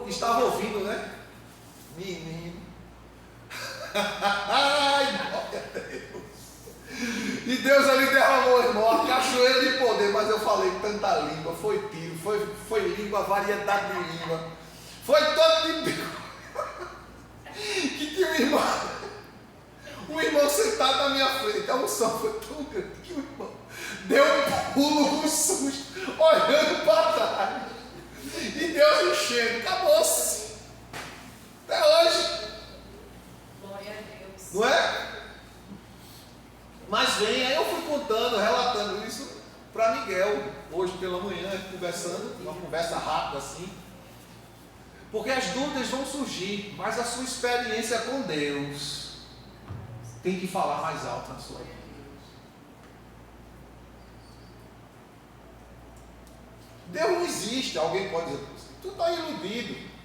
estava ouvindo, né? Menino. Ai, glória a Deus. E Deus ali derramou, irmão, a cachoeira de poder. Mas eu falei tanta língua, foi tiro, foi língua, variedade de língua, foi todo de que tinha um irmão sentado na minha frente. A unção foi tão grande que o irmão deu um pulo, um susto, olhando para trás. E Deus enchendo, acabou-se. Até hoje. Glória a Deus. Não é? Mas vem, aí eu fui contando, relatando isso para Miguel, hoje pela manhã, conversando, uma conversa rápida assim. Porque as dúvidas vão surgir, mas a sua experiência com Deus tem que falar mais alto na sua vida. Deus não existe. Alguém pode dizer: tu está iludido.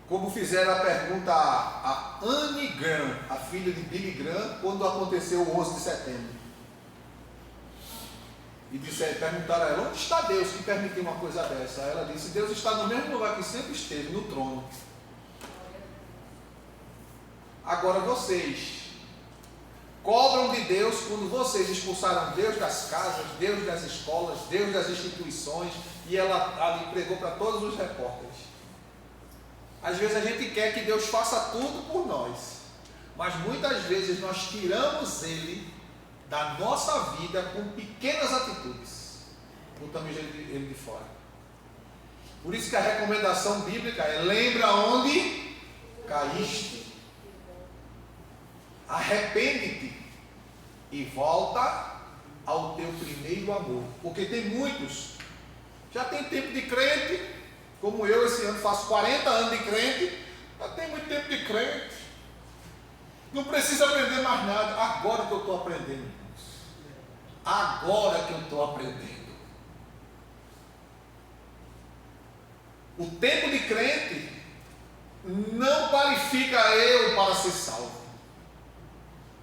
Como fizeram a pergunta a Anne Graham, a filha de Billy Graham, quando aconteceu o 11 de setembro. E perguntaram a ela: onde está Deus que permitiu uma coisa dessa? Ela disse: Deus está no mesmo lugar que sempre esteve, no trono. Agora vocês cobram de Deus quando vocês expulsaram Deus das casas, Deus das escolas, Deus das instituições, e ela ali pregou para todos os repórteres. Às vezes a gente quer que Deus faça tudo por nós, mas muitas vezes nós tiramos Ele da nossa vida com pequenas atitudes, botamos ele de fora. Por isso que a recomendação bíblica é: lembra onde caíste, arrepende-te e volta ao teu primeiro amor. Porque tem muitos, já tem tempo de crente, como eu esse ano faço 40 anos de crente, já tem muito tempo de crente, não precisa aprender mais nada. Agora que eu estou aprendendo, irmãos, agora que eu estou aprendendo. O tempo de crente não qualifica eu para ser salvo,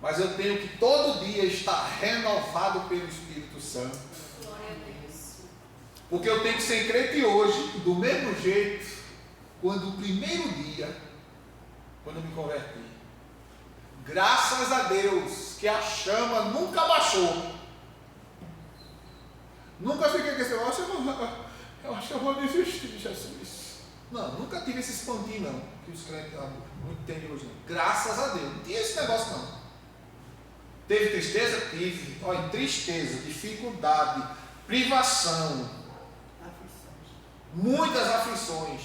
mas eu tenho que todo dia estar renovado pelo Espírito Santo. Glória a Deus. Porque eu tenho que ser crente hoje, do mesmo jeito, quando o primeiro dia, quando eu me converti. Graças a Deus que a chama nunca baixou. Nunca fiquei com esse: eu acho que eu vou desistir, Jesus. Não, nunca tive esse espantinho não, que os crentes muito têm hoje não. Graças a Deus, não tinha esse negócio não. Teve tristeza? Tive. Olha, tristeza, dificuldade, privação, muitas aflições,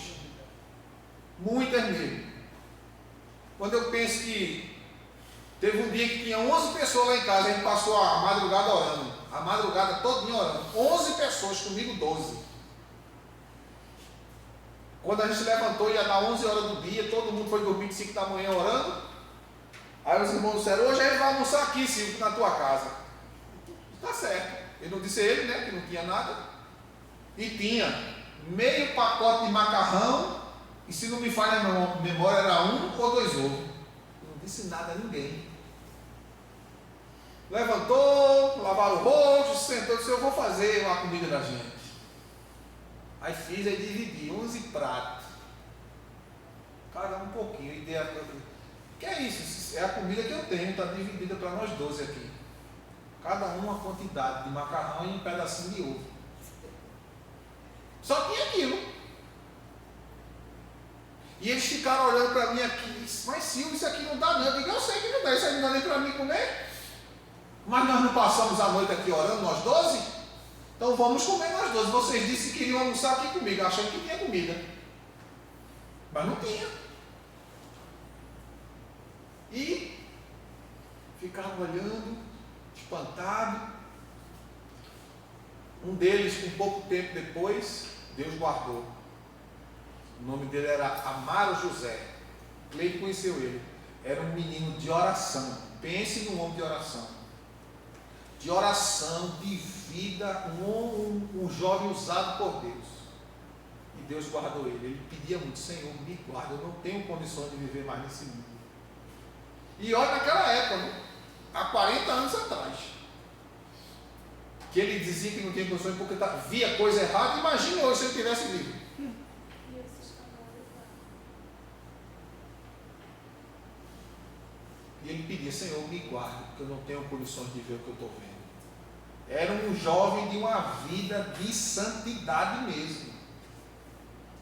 muitas mesmo. Quando eu penso que teve um dia que tinha 11 pessoas lá em casa, a gente passou a madrugada orando, a madrugada todinha orando, 11 pessoas, comigo 12. Quando a gente se levantou, ia dar 11 horas do dia, todo mundo foi dormir de 5 da manhã orando. Aí os irmãos disseram: hoje a gente vai almoçar aqui, Silvio, na tua casa. Está certo. Eu não disse a ele, né, que não tinha nada. E tinha meio pacote de macarrão, e se não me falha a memória, era 1 ou 2 ovos. Eu não disse nada a ninguém. Levantou, lavaram o rosto, sentou e disse: eu vou fazer uma comida da gente. Aí fiz, aí dividi 11 pratos, cada um pouquinho, e dei a coisa. Que é isso? É a comida que eu tenho, está dividida para nós 12 aqui. Cada um uma quantidade de macarrão e um pedacinho de ovo. Só tinha aquilo. E eles ficaram olhando para mim aqui e disse: mas Silvio, isso aqui não dá não. Eu digo: eu sei que não dá, isso aí não dá nem para mim comer. Mas nós não passamos a noite aqui orando, nós 12? Então vamos comer nós 12. Vocês disseram que queriam almoçar aqui comigo, achando que tinha comida. Mas não tinha. ficaram olhando, espantado. Um deles, um pouco tempo depois, Deus guardou. O nome dele era Amaro José. Cleide conheceu ele. Era um menino de oração. Pense num homem de oração. De oração, de vida, um jovem usado por Deus. E Deus guardou ele. Ele pedia muito: Senhor, me guarda, eu não tenho condições de viver mais nesse mundo. E olha naquela época, né? Há 40 anos atrás, que ele dizia que não tinha condições porque via coisa errada. Imagine hoje se ele tivesse vivo. E ele pedia: Senhor, me guarde, porque eu não tenho condições de ver o que eu estou vendo. Era um jovem de uma vida de santidade mesmo.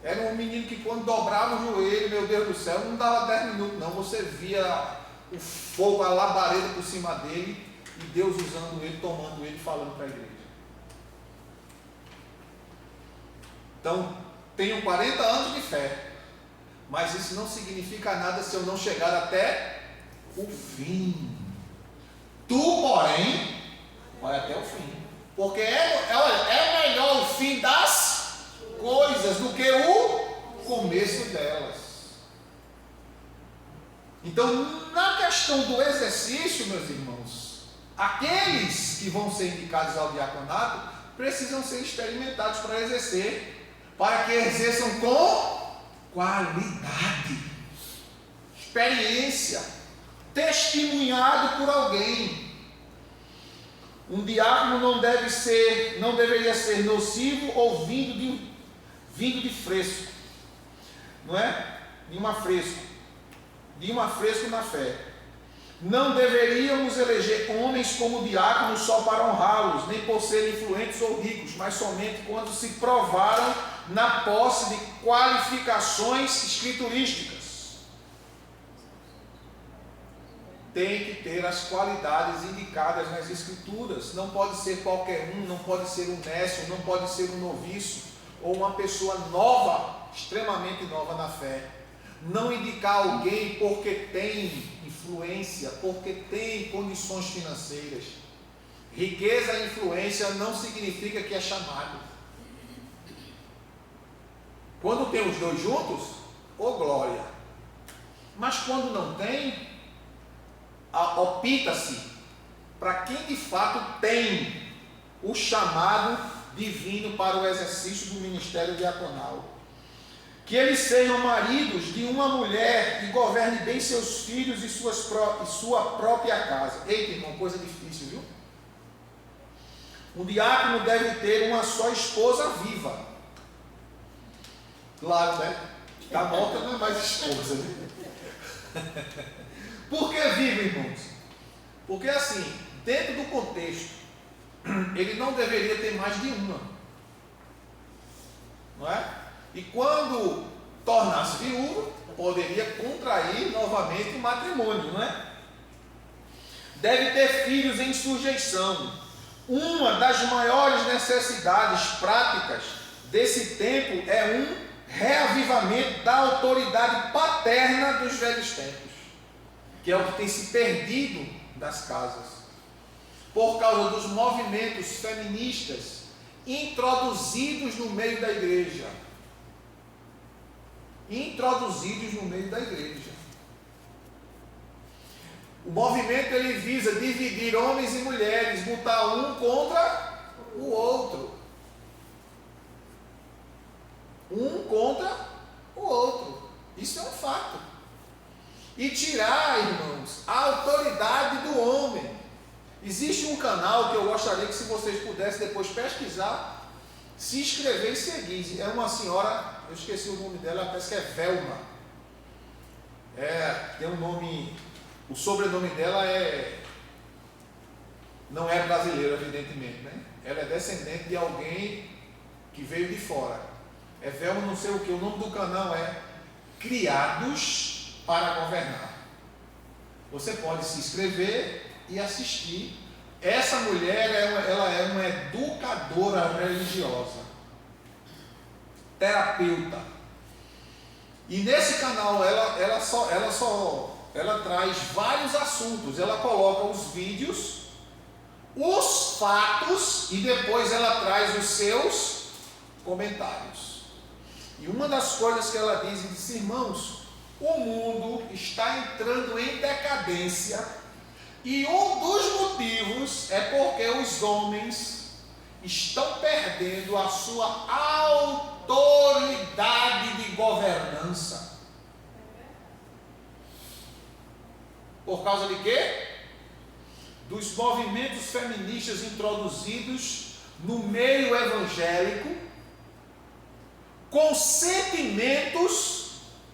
Era um menino que, quando dobrava o joelho, meu Deus do céu, não dava 10 minutos não. Você via o fogo, a labareda por cima dele, e Deus usando ele, tomando ele, falando para a igreja. Então, tenho 40 anos de fé, mas isso não significa nada se eu não chegar até o fim. Tu, porém, vai até o fim, porque é melhor o fim das coisas do que o começo delas. Então, na questão do exercício, meus irmãos, aqueles que vão ser indicados ao diaconato precisam ser experimentados para exercer, para que exerçam com qualidade, experiência, testemunhado por alguém. Um diácono não deveria ser nocivo ou vindo de fresco, não é? De um afresco na fé. Não deveríamos eleger homens como diáconos só para honrá-los, nem por serem influentes ou ricos, mas somente quando se provaram na posse de qualificações escriturísticas. Tem que ter as qualidades indicadas nas escrituras. Não pode ser qualquer um, não pode ser um nécio, não pode ser um noviço ou uma pessoa nova, extremamente nova na fé. Não indicar alguém porque tem influência, porque tem condições financeiras. Riqueza e influência não significa que é chamado. Quando tem os dois juntos, ô glória. Mas quando não tem, opta-se para quem de fato tem o chamado divino para o exercício do ministério diaconal. Que eles sejam maridos de uma mulher e governe bem seus filhos e sua própria casa. Eita, irmão, coisa difícil, viu? Um diácono deve ter uma só esposa viva. Claro, né? Está morta, não é mais esposa, né? Por que vivo, irmãos? Porque assim, dentro do contexto, ele não deveria ter mais de uma, não é? E quando tornasse viúvo, poderia contrair novamente o matrimônio, não é? Deve ter filhos em sujeição. Uma das maiores necessidades práticas desse tempo é um reavivamento da autoridade paterna dos velhos tempos, que é o que tem se perdido das casas, por causa dos movimentos feministas introduzidos no meio da igreja. O movimento ele visa dividir homens e mulheres, botar um contra o outro. Isso é um fato. E tirar, irmãos, a autoridade do homem. Existe um canal que eu gostaria que, se vocês pudessem depois pesquisar, se inscrever e seguir. É uma senhora, eu esqueci o nome dela, parece que é Velma. Tem um nome, o sobrenome dela não é brasileiro, evidentemente, né? Ela é descendente de alguém que veio de fora. É Velma não sei o que, o nome do canal é Criados para Governar. Você pode se inscrever e assistir. Essa mulher, ela é uma educadora religiosa, terapeuta. E nesse canal ela só ela traz vários assuntos. Ela coloca os vídeos, os fatos e depois ela traz os seus comentários. E uma das coisas que ela diz, irmãos, o mundo está entrando em decadência e um dos motivos é porque os homens estão perdendo a sua autoridade de governança. Por causa de quê? Dos movimentos feministas introduzidos no meio evangélico, com sentimentos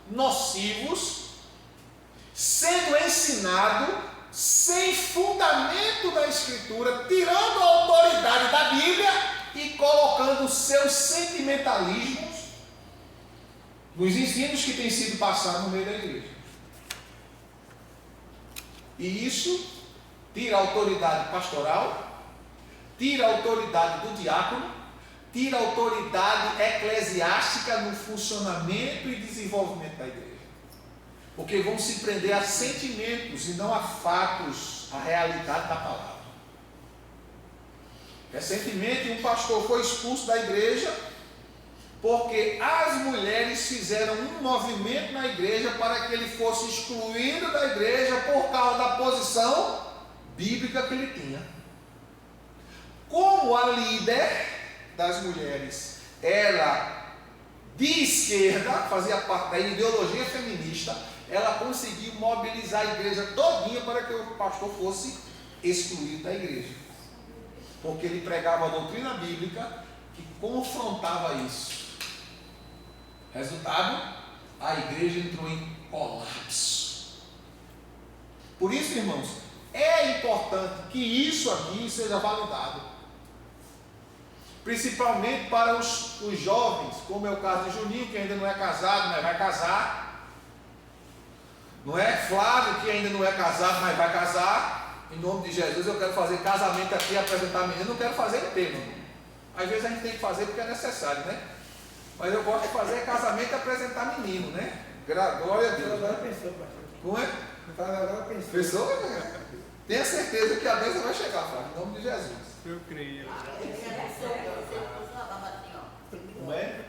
nocivos, sendo ensinado sem fundamento da Escritura, tirando a autoridade da Bíblia e colocando seus sentimentalismos nos ensinos que têm sido passados no meio da igreja. E isso tira a autoridade pastoral, tira a autoridade do diácono, tira a autoridade eclesiástica no funcionamento e desenvolvimento da igreja. Porque vão se prender a sentimentos e não a fatos, a realidade da palavra. Recentemente um pastor foi expulso da igreja porque as mulheres fizeram um movimento na igreja para que ele fosse excluído da igreja por causa da posição bíblica que ele tinha. Como a líder das mulheres era de esquerda, fazia parte da ideologia feminista, ela conseguiu mobilizar a igreja todinha para que o pastor fosse excluído da igreja, porque ele pregava a doutrina bíblica que confrontava isso. Resultado, a igreja entrou em colapso. Por isso, irmãos, é importante que isso aqui seja validado, principalmente para os jovens, como é o caso de Juninho, que ainda não é casado, mas vai casar. Não é? Flávio, que ainda não é casado, mas vai casar. Em nome de Jesus, eu quero fazer casamento aqui, apresentar menino, não quero fazer inteiro. Às vezes a gente tem que fazer porque é necessário, né? Mas eu gosto de fazer casamento e apresentar menino, né? Glória a Deus. Agora pensou, pastor. Como é? Agora pensou. Pensou? Tenha certeza que a bênção vai chegar, Flávio, em nome de Jesus. Eu creio. Como é?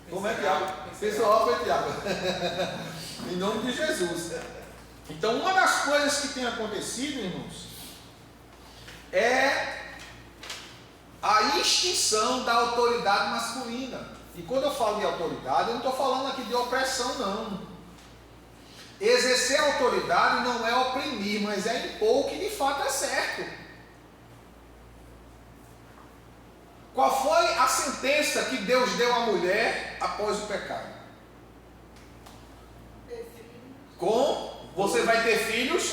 Como é, Tiago? Pessoal, foi Tiago. Em nome de Jesus. Então, uma das coisas que tem acontecido, irmãos, é a extinção da autoridade masculina. E quando eu falo de autoridade, eu não estou falando aqui de opressão, não. Exercer a autoridade não é oprimir, mas é impor o que de fato é certo. Qual foi a sentença que Deus deu à mulher após o pecado? Você vai ter filhos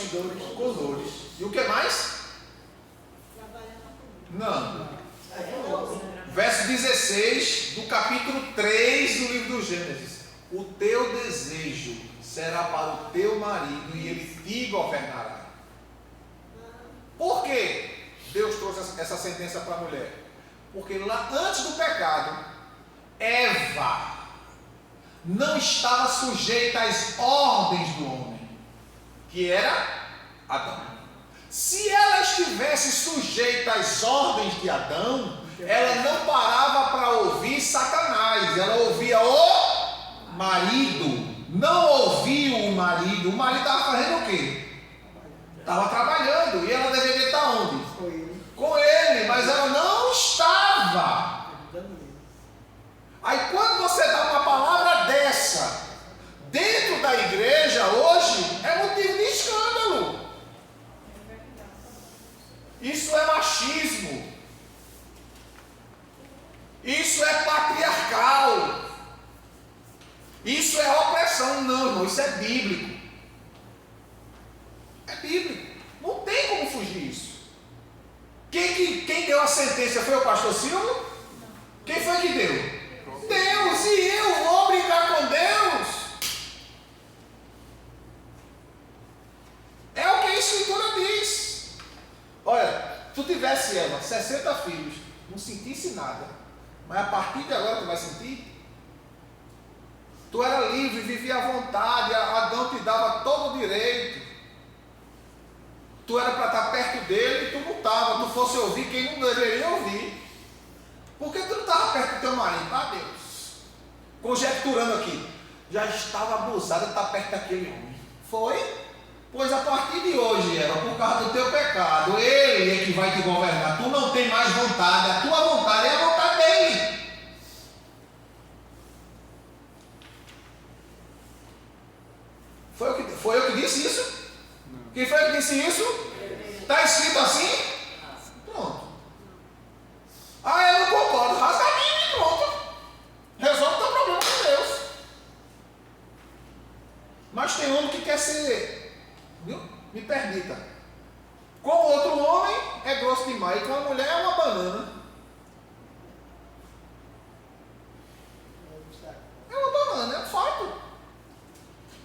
com dores. E o que mais? Não. Verso 16 do capítulo 3 do livro do Gênesis. O teu desejo será para o teu marido e ele te governará. Por que Deus trouxe essa sentença para a mulher? Porque lá antes do pecado, Eva não estava sujeita às ordens do homem, que era Adão. Se ela estivesse sujeita às ordens de Adão, ela não parava para ouvir Satanás, ela ouvia o marido, não ouvia o marido. O marido estava fazendo o quê? Estava trabalhando, e ela deveria estar onde? Com ele, mas ela não estava. Aí quando você dá uma palavra dessa dentro da igreja hoje, é motivo de escândalo. Isso é machismo. Isso é patriarcal. Isso é opressão. Não, irmão, isso é bíblico. É bíblico. Não tem como fugir isso. Quem deu a sentença foi o pastor Silvio? Quem foi que deu? Deus. E eu vou brigar com Deus? É o que a Escritura diz. Olha, tu tivesse, Eva, 60 filhos, não sentisse nada, mas a partir de agora tu vai sentir? Tu era livre, vivia à vontade, Adão te dava todo o direito. Tu era para estar perto dele e tu não estava. Tu fosse ouvir quem não deveria ouvir. Por que tu não estava perto do teu marido? Ah, Deus. Conjecturando aqui. Já estava abusada de estar perto daquele homem. Foi? Pois a partir de hoje, Eva, por causa do teu pecado, ele é que vai te governar. Tu não tem mais vontade. A tua vontade é a vontade dele. Foi eu que disse isso? Não. Quem foi que disse isso? Está escrito assim? Pronto. Ah, eu não concordo. Rasga a Bíblia e pronto. Resolve o teu problema com Deus. Mas tem homem que quer ser, viu? Me permita. Com outro homem é grosso demais. E com a mulher é uma banana. É uma banana, é um fato.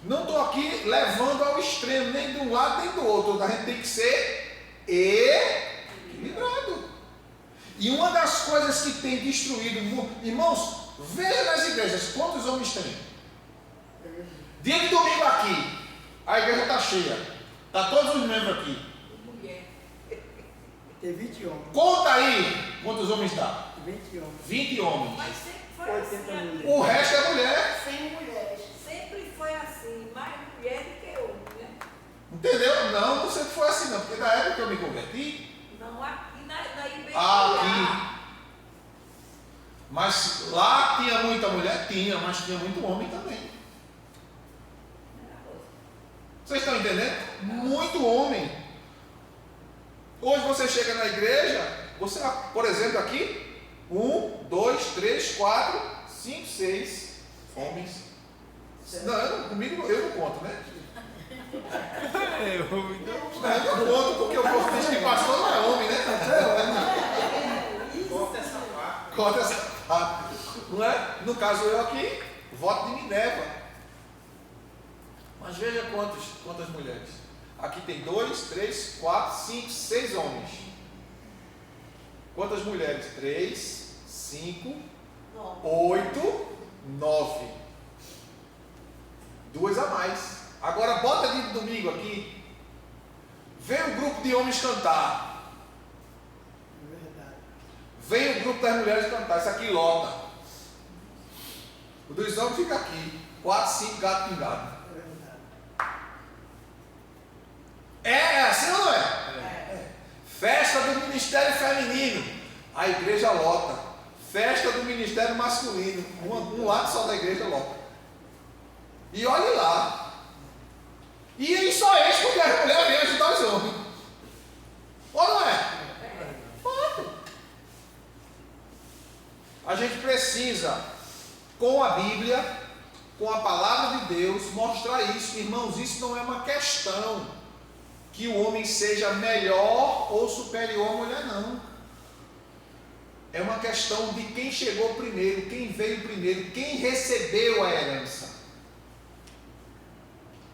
Não estou aqui levando ao extremo, nem de um lado nem do outro. A gente tem que ser equilibrado. E uma das coisas que tem destruído, irmãos, veja nas igrejas quantos homens tem. Dia de domingo aqui, a igreja está cheia. Está todos os membros aqui. Mulher. Tem 20 homens. Conta aí quantos homens dá. 20 homens. 20 homens. Mas sempre foi 80 assim. mulheres. O resto é mulher. Sem mulheres. Sempre foi assim. Mais mulher do que homem, né? Entendeu? Não sempre foi assim não. Porque na época que eu me converti, Não, aqui na IBEA. aqui. Mas lá tinha muita mulher? Tinha, mas tinha muito homem também. Vocês estão entendendo? Muito homem. Hoje você chega na igreja, você, por exemplo, aqui, 1, 2, 3, 4, 5, 6 homens. Não, comigo eu não conto, né? Eu Não, eu não conto porque eu posso dizer que pastor não é homem, né? Conta essa parte. Não é? No caso eu aqui, voto de Minerva. Mas veja quantas mulheres. Aqui tem 2, 3, 4, 5, 6 homens. Quantas mulheres? 3, 5, 8, 9. 2 a mais. Agora bota de domingo aqui. Vem o grupo de homens cantar. Verdade. Vem o grupo das mulheres cantar. Isso aqui lota. O dos homens fica aqui. 4, 5 gato pingado. É assim ou não é? É? Festa do ministério feminino. A igreja lota. Festa do ministério masculino. Um lado só da igreja lota. E olhe lá. E aí só eles porque as mulheres vêm ajudar os homens. Ou não é? Fato. A gente precisa, com a Bíblia, com a palavra de Deus, mostrar isso. Irmãos, isso não é uma questão que o homem seja melhor ou superior à mulher, não. É uma questão de quem chegou primeiro, quem veio primeiro, quem recebeu a herança.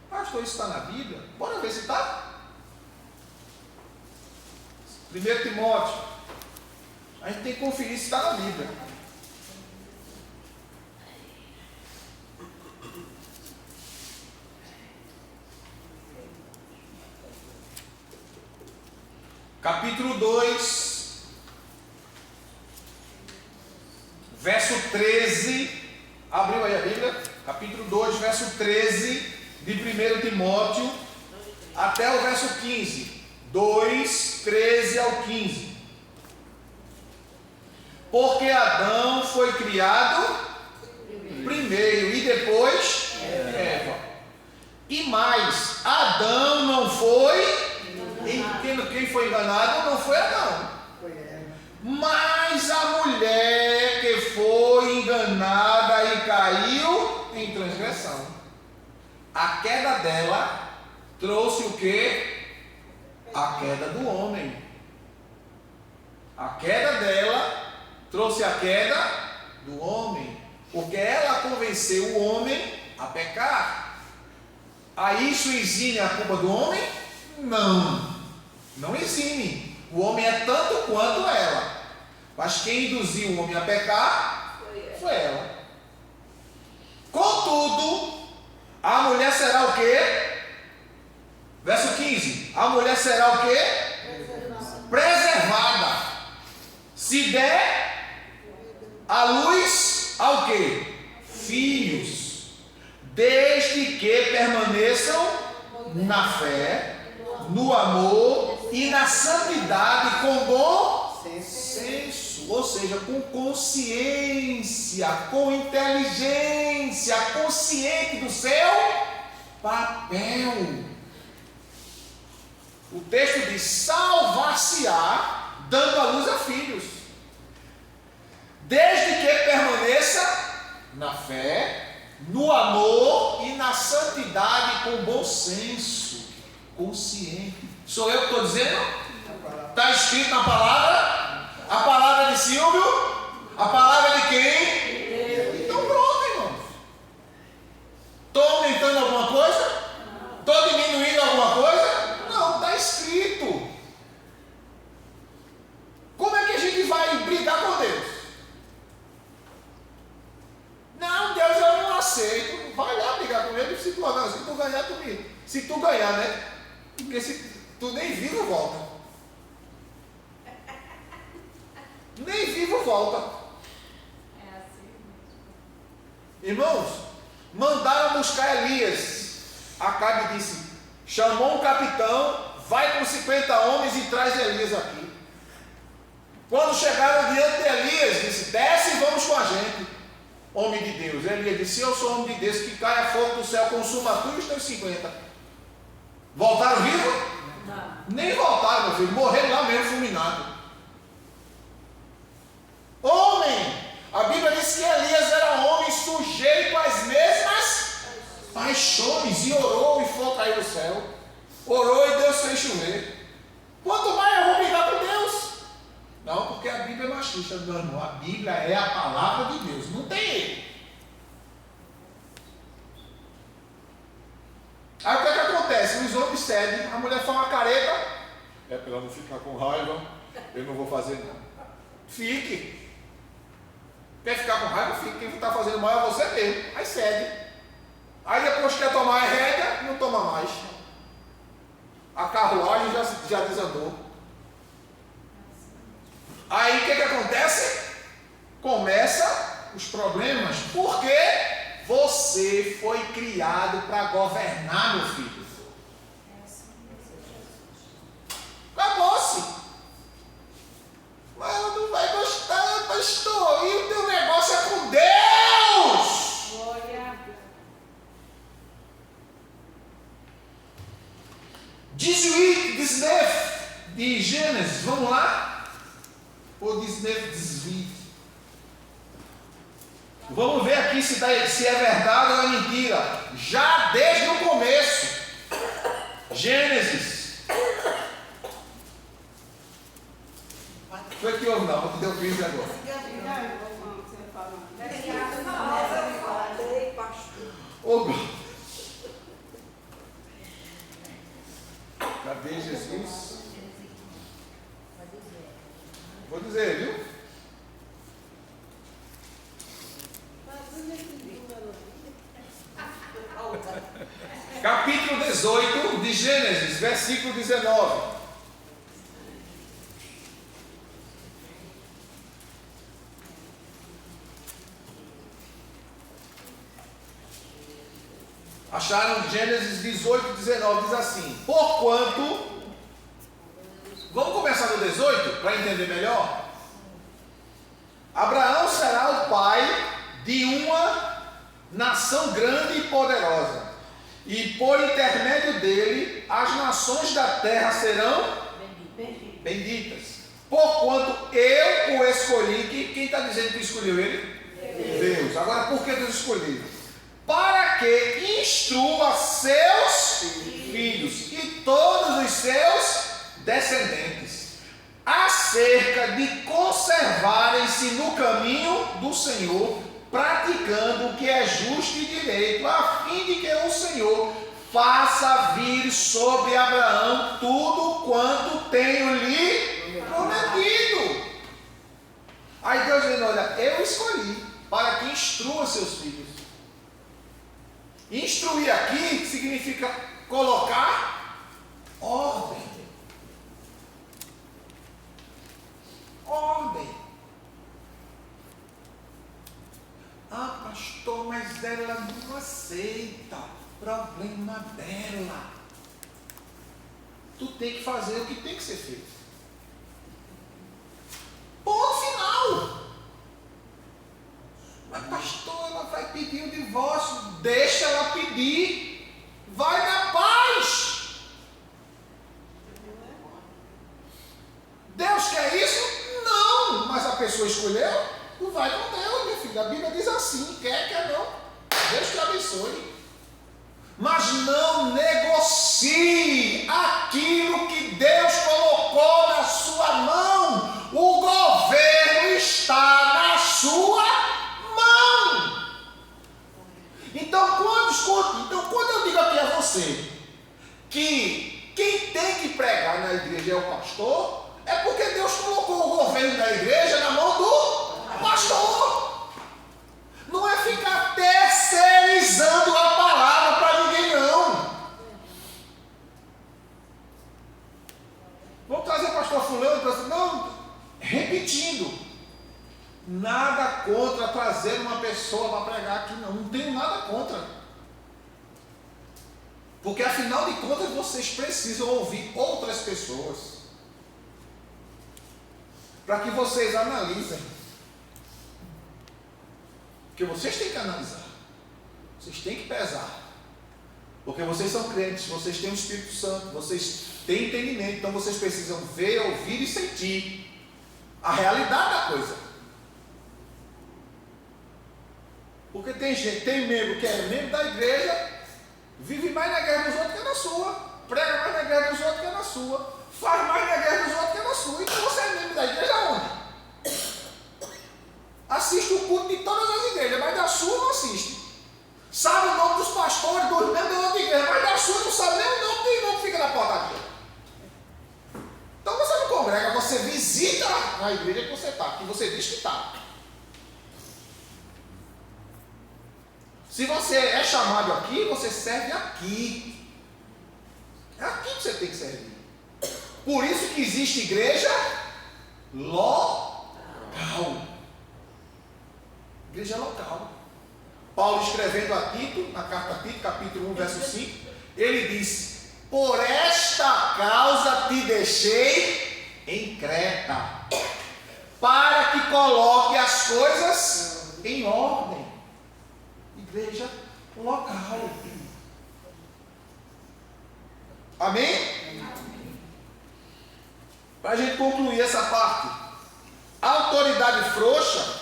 Pastor, isso está na Bíblia? Bora ver se está. 1 Timóteo. A gente tem que conferir se está na Bíblia. Capítulo 2, verso 13. Abriu aí a Bíblia? Capítulo 2, verso 13 de 1 Timóteo até o verso 15. 2, 13 ao 15. Porque Adão foi criado primeiro e depois Eva. E mais, Adão não foi. Quem foi enganado não foi Adão, mas a mulher que foi enganada e caiu em transgressão. A queda dela trouxe o quê? A queda do homem. A queda dela trouxe a queda do homem, porque ela convenceu o homem a pecar. Aí isso exime a culpa do homem? Não exime. O homem é tanto quanto ela. Mas quem induziu o homem a pecar foi ela. Contudo, A mulher será o quê? Verso 15. A mulher será o quê? Preservada. Se der a luz ao quê? Filhos. Desde que permaneçam na fé, no amor e na santidade com bom senso, ou seja, com consciência, com inteligência, consciente do seu papel. O texto diz: salvar-se-á, dando a luz a filhos, desde que permaneça na fé, no amor e na santidade com bom senso, consciente. Sou eu que estou dizendo? Está escrito na palavra? A palavra de Silvio? A palavra de quem? Então pronto, irmãos. Estou aumentando alguma coisa? Estou diminuindo alguma coisa? Não, está escrito. Como é que a gente vai brigar com Deus? Não, Deus, eu não aceito. Vai lá brigar com ele. Se tu ganhar, tu me. Se tu ganhar, né? Porque se tu nem vivo volta. Nem vivo volta. É assim mesmo. Irmãos, mandaram buscar Elias. Acabe disse: chamou um capitão, vai com 50 homens e traz Elias aqui. Quando chegaram diante de Elias, disse: desce e vamos com a gente. Homem de Deus. Elias disse: eu sou homem de Deus, que caia fogo do céu, consuma tu e os teus 50. Voltaram vivos? Não. Nem voltaram, meu filho, morreram lá mesmo fulminado. Homem, a Bíblia diz que Elias era homem sujeito às mesmas paixões, e orou e fogo caiu do céu. Orou e Deus fez chover. Quanto mais eu vou brigar com Deus? Não, porque a Bíblia é machista, meu irmão. A Bíblia é a palavra de Deus, não tem erro. Aí o que é que acontece? Os homens cedem, a mulher fala uma careta. É para ela não ficar com raiva, eu não vou fazer nada. Fique. Quer ficar com raiva? Fique. Quem está fazendo mal é você mesmo. Aí cede. Aí depois quer tomar a rédea, não toma mais. A carruagem já desandou. Aí o que acontece? Começa os problemas. Por quê? Você foi criado para governar, meu filho. Acabou-se. Mas ela não vai gostar, pastor. E o teu negócio é com Deus. Glória a Deus. 18, 19 de Gênesis. Vamos lá? Ou 19, 18. Vamos ver aqui se é verdade ou é mentira. Já desde o começo. Gênesis. Foi que houve não, que deu crise agora. Ô, cadê Jesus? Vou dizer, viu? Capítulo 18 de Gênesis, versículo 19. Acharam Gênesis 18, 19, diz assim: porquanto, vamos começar no 18 para entender melhor. Abraão será o pai de uma nação grande e poderosa, e por intermédio dele as nações da terra serão benditas. Porquanto eu o escolhi. Quem está dizendo que escolheu ele? Deus. Agora, por que Deus escolheu? Para que instrua seus filhos e todos os seus descendentes acerca de conservarem-se no caminho do Senhor, praticando o que é justo e direito, a fim de que o Senhor faça vir sobre Abraão tudo quanto tenho lhe prometido. Aí Deus diz: olha, eu escolhi para que instrua seus filhos. Instruir aqui significa colocar ordem. Ordem. Ah, pastor, mas ela não aceita. Problema dela. Tu tem que fazer o que tem que ser feito. Ponto final. Mas pastor, ela vai pedir o divórcio. Deixa ela pedir. Vai na paz. Deus quer isso? Não. Mas a pessoa escolheu? Não vai com Deus, meu filho. A Bíblia diz assim: quer não. Deus te abençoe. Mas não negocie aquilo que Deus colocou na sua mão. O governo está na sua mão. Então, quando eu digo aqui a você que quem tem que pregar na igreja é o pastor, é porque Deus colocou o governo da igreja na mão do pastor. Não é ficar terceirizando a palavra para ninguém, não. Vamos trazer o pastor fulano, não, repetindo. Nada contra trazer uma pessoa para pregar aqui, não. Não tenho nada contra. Porque afinal de contas vocês precisam ouvir outras pessoas. Para que vocês analisem. Porque vocês têm que analisar. Vocês têm que pesar. Porque vocês são crentes, vocês têm o Espírito Santo, vocês têm entendimento, então vocês precisam ver, ouvir e sentir a realidade da coisa. Porque tem gente, tem membro que é membro da igreja, vive mais na igreja dos outros que na sua, prega mais na igreja dos outros que na sua, faz mais na igreja dos outros que na sua. Então você é membro da igreja onde? Assiste o culto de todas as igrejas, mas da sua não assiste. Sabe o nome dos pastores, dos membros da outra igreja, mas da sua não sabe nem o nome do irmão que fica na portaria. Então você não congrega, você visita a igreja que você está, que você diz que está. Se você é chamado aqui, você serve aqui. É aqui que você tem que servir. Por isso que existe igreja local. Igreja local. Paulo escrevendo a Tito, na carta a Tito, capítulo 1, verso 5, ele disse: por esta causa te deixei em Creta, para que coloque as coisas em ordem. Igreja local. Amém? Para a gente concluir essa parte, a autoridade frouxa,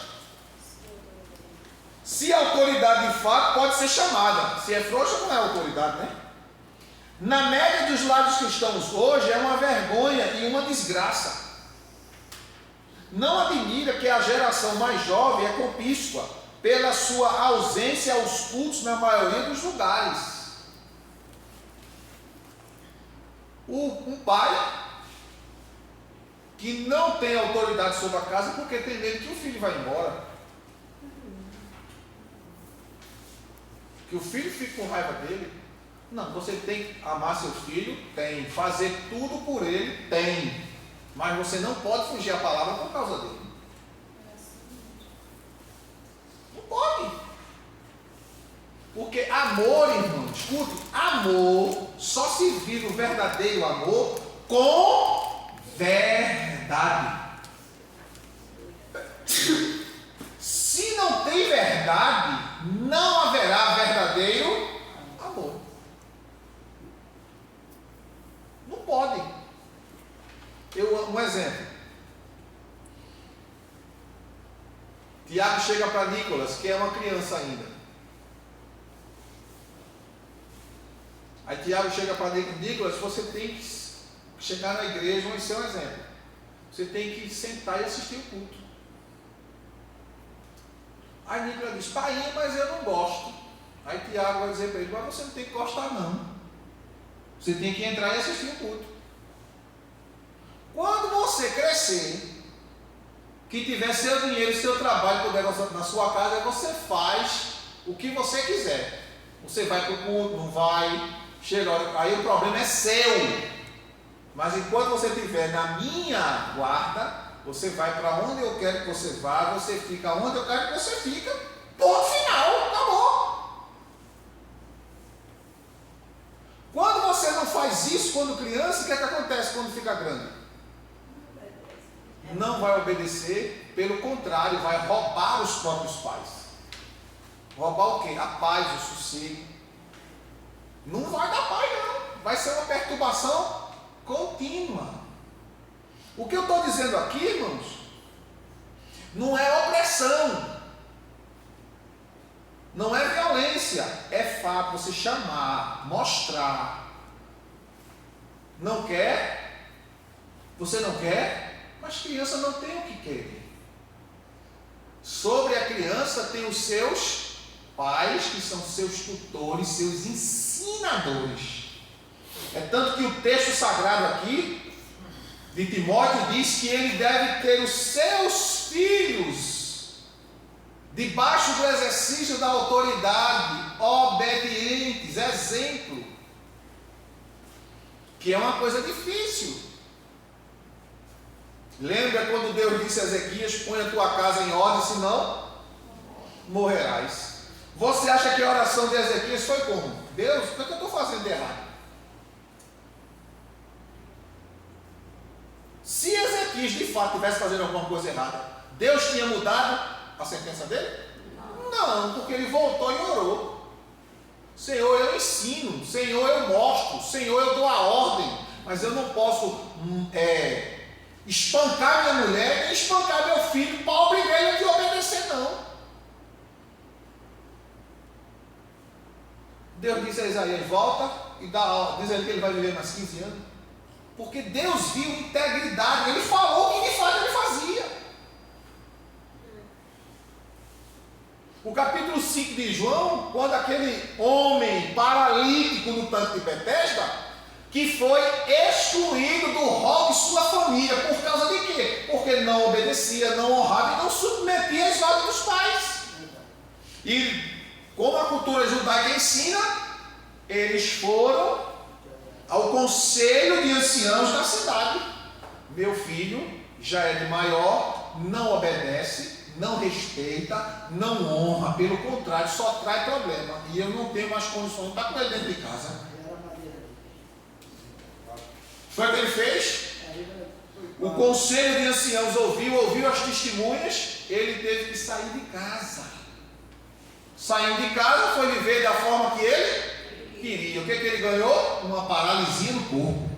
se a autoridade de fato pode ser chamada, se é frouxa não é autoridade, né? Na média dos lares cristãos hoje é uma vergonha e uma desgraça. Não admira que a geração mais jovem é compíscua pela sua ausência aos cultos na maioria dos lugares. Um pai que não tem autoridade sobre a casa porque tem medo que o filho vai embora. Que o filho fique com raiva dele. Não, você tem que amar seu filho, tem. Fazer tudo por ele, tem. Mas você não pode fugir à palavra por causa dele. Não pode. Porque amor, irmão, escute, amor só se vive o verdadeiro amor com verdade. Se não tem verdade, não haverá verdadeiro amor. Não pode. Um exemplo. Tiago chega para Nicolas, que é uma criança ainda. Aí Tiago chega para Nicolas: você tem que chegar na igreja, vamos ser um exemplo. Você tem que sentar e assistir o culto. Aí Nicolas diz: pai, mas eu não gosto. Aí Tiago vai dizer para ele: mas você não tem que gostar não. Você tem que entrar e assistir o culto. Quando você crescer, que tiver seu dinheiro, seu trabalho, puder na sua casa, você faz o que você quiser. Você vai para o culto, não vai. Chega a hora, aí o problema é seu. Mas enquanto você estiver na minha guarda, você vai para onde eu quero que você vá, você fica onde eu quero que você fica. Ponto final, acabou. Quando você não faz isso quando criança, o que é que acontece quando fica grande? Não vai obedecer, pelo contrário, vai roubar os próprios pais. Roubar o quê? A paz, o sossego. Não vai dar paz, não. Vai ser uma perturbação contínua. O que eu estou dizendo aqui, irmãos, não é opressão, não é violência, é fato, você chamar, mostrar. Não quer? Você não quer? Mas criança não tem o que querer. Sobre a criança tem os seus pais, que são seus tutores, seus ensinadores. É tanto que o texto sagrado aqui de Timóteo diz que ele deve ter os seus filhos debaixo do exercício da autoridade, obedientes, exemplo, que é uma coisa difícil. Lembra quando Deus disse a Ezequias: põe a tua casa em ordem, senão morrerás. Você acha que a oração de Ezequias foi como? Deus, o que eu estou fazendo de errado? Se Ezequias de fato tivesse fazendo alguma coisa errada, Deus tinha mudado a sentença dele? Não, porque ele voltou e orou. Senhor, eu ensino, Senhor, eu mostro, Senhor, eu dou a ordem, mas eu não posso espancar minha mulher nem espancar meu filho para obrigar ele a obedecer, não. Deus disse a Isaías: volta e dá aula, diz ele que ele vai viver mais 15 anos. Porque Deus viu integridade, ele falou o que de fato ele fazia. O capítulo 5 de João, quando aquele homem paralítico no tanque de Betesda, que foi excluído do rol de sua família, por causa de quê? Porque ele não obedecia, não honrava e não submetia às ordens dos pais. E como a cultura judaica ensina, eles foram ao conselho de anciãos da cidade: meu filho já é de maior, não obedece, não respeita, não honra, pelo contrário, só traz problema, e eu não tenho mais condições de estar com ele dentro de casa. Foi o que ele fez? O conselho de anciãos ouviu as testemunhas, ele teve que sair de casa. Saindo de casa, foi viver da forma que ele queria. O que ele ganhou? Uma paralisia no corpo.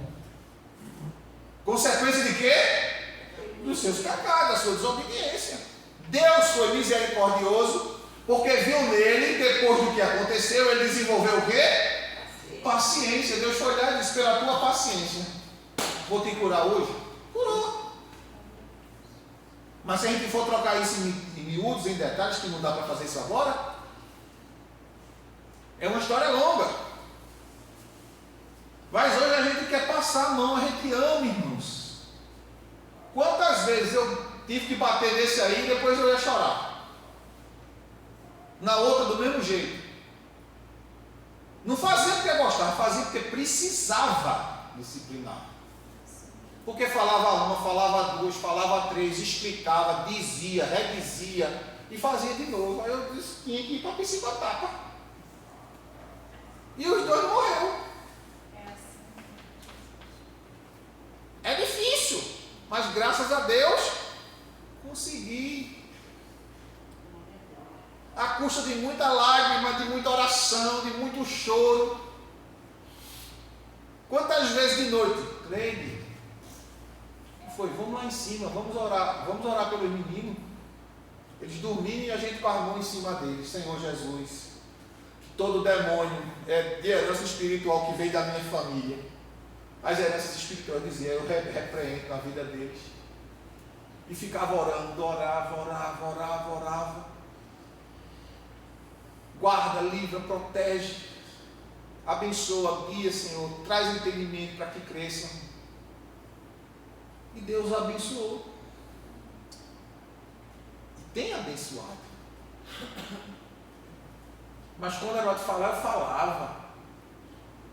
Consequência de quê? Dos seus pecados, da sua desobediência. Deus foi misericordioso, porque viu nele, depois do que aconteceu, ele desenvolveu o quê? Paciência. Deus foi lá e disse: pela tua paciência, vou te curar hoje. Curou. Mas se a gente for trocar isso em miúdos, em detalhes, que não dá para fazer isso agora, é uma história longa. Mas hoje a gente quer passar a mão, a gente ama, irmãos. Quantas vezes eu tive que bater nesse aí e depois eu ia chorar? Na outra do mesmo jeito. Não fazia porque gostava, fazia porque precisava disciplinar. Porque falava uma, falava duas, falava três, explicava, dizia, redizia e fazia de novo. Aí eu disse, tinha que ir para a psicotapa. E os dois morreram. É difícil, mas graças a Deus consegui. À custa de muita lágrima, de muita oração, de muito choro. Quantas vezes de noite? Cleide, foi? Vamos lá em cima, vamos orar pelos meninos. Eles dormiram e a gente com a mão em cima deles. Senhor Jesus, todo demônio de herança espiritual que veio da minha família, as heranças espirituais, eu dizia, eu repreendo na vida deles. E ficava orando, orava. Guarda, livra, protege, abençoa, guia, Senhor, traz entendimento para que cresçam. E Deus abençoou. E tem abençoado. Mas quando era de falar, eu falava.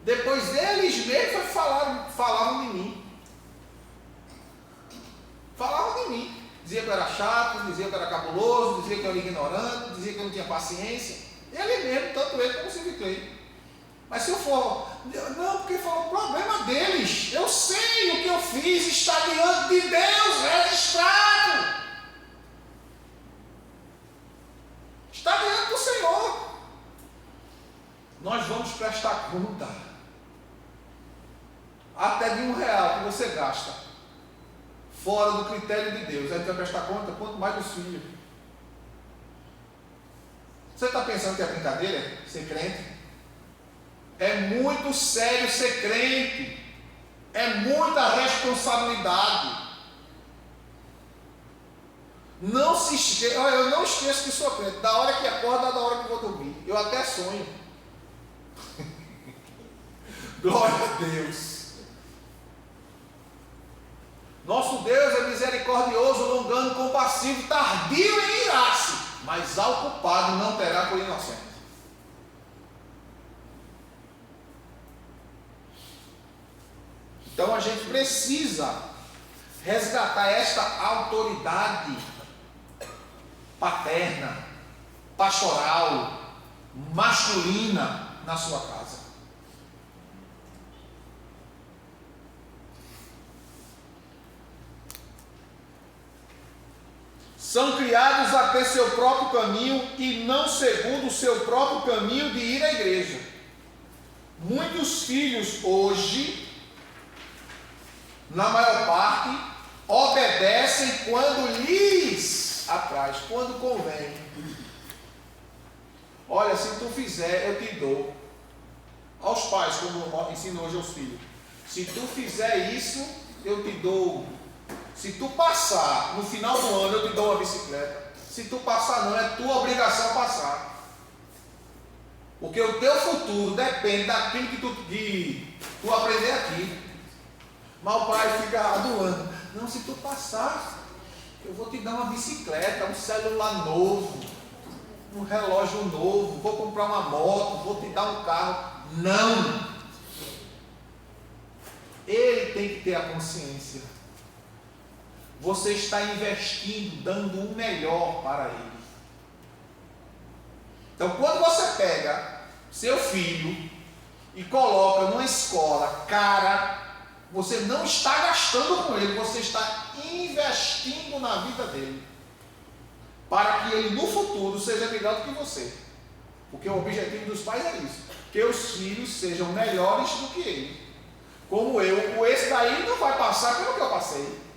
Depois deles mesmos falavam de mim. Falavam de mim. Dizia que eu era chato, dizia que eu era cabuloso, dizia que eu era ignorante, dizia que eu não tinha paciência. Ele mesmo, tanto ele como o Silvio Clay. Mas se eu for, não, porque foi o problema deles. Eu sei o que eu fiz, está diante de Deus, registrado. Está diante do Senhor. Nós vamos prestar conta. Até de R$1 que você gasta fora do critério de Deus. Aí você vai prestar conta, quanto mais dos filhos. Você está pensando que é brincadeira ser crente? É muito sério ser crente. É muita responsabilidade. Não se esqueça, eu não esqueço que sou crente. Da hora que acorda, da hora que vou dormir. Eu até sonho. Glória a Deus. Nosso Deus é misericordioso, longano, compassivo, tardio em irar-se, mas ao culpado não terá por inocente. Então a gente precisa resgatar esta autoridade paterna, pastoral, masculina na sua casa. São criados a ter seu próprio caminho e não segundo o seu próprio caminho de ir à igreja. Muitos filhos hoje, na maior parte, obedecem quando lhes apraz, quando convém. Olha, se tu fizer, eu te dou. Aos pais, como ensino hoje aos filhos. Se tu fizer isso, eu te dou. Se tu passar no final do ano, eu te dou uma bicicleta. Se tu passar não, é tua obrigação passar. Porque o teu futuro depende daquilo que tu aprender aqui. Mas o pai fica aduando. Não, se tu passar, eu vou te dar uma bicicleta, um celular novo, um relógio novo, vou comprar uma moto, vou te dar um carro. Não! Ele tem que ter a consciência. Você está investindo, dando o melhor para ele. Então, quando você pega seu filho e coloca numa escola cara, você não está gastando com ele, você está investindo na vida dele, para que ele no futuro seja melhor do que você. Porque o objetivo dos pais é isso, que os filhos sejam melhores do que ele. Como eu, esse daí não vai passar pelo que eu passei.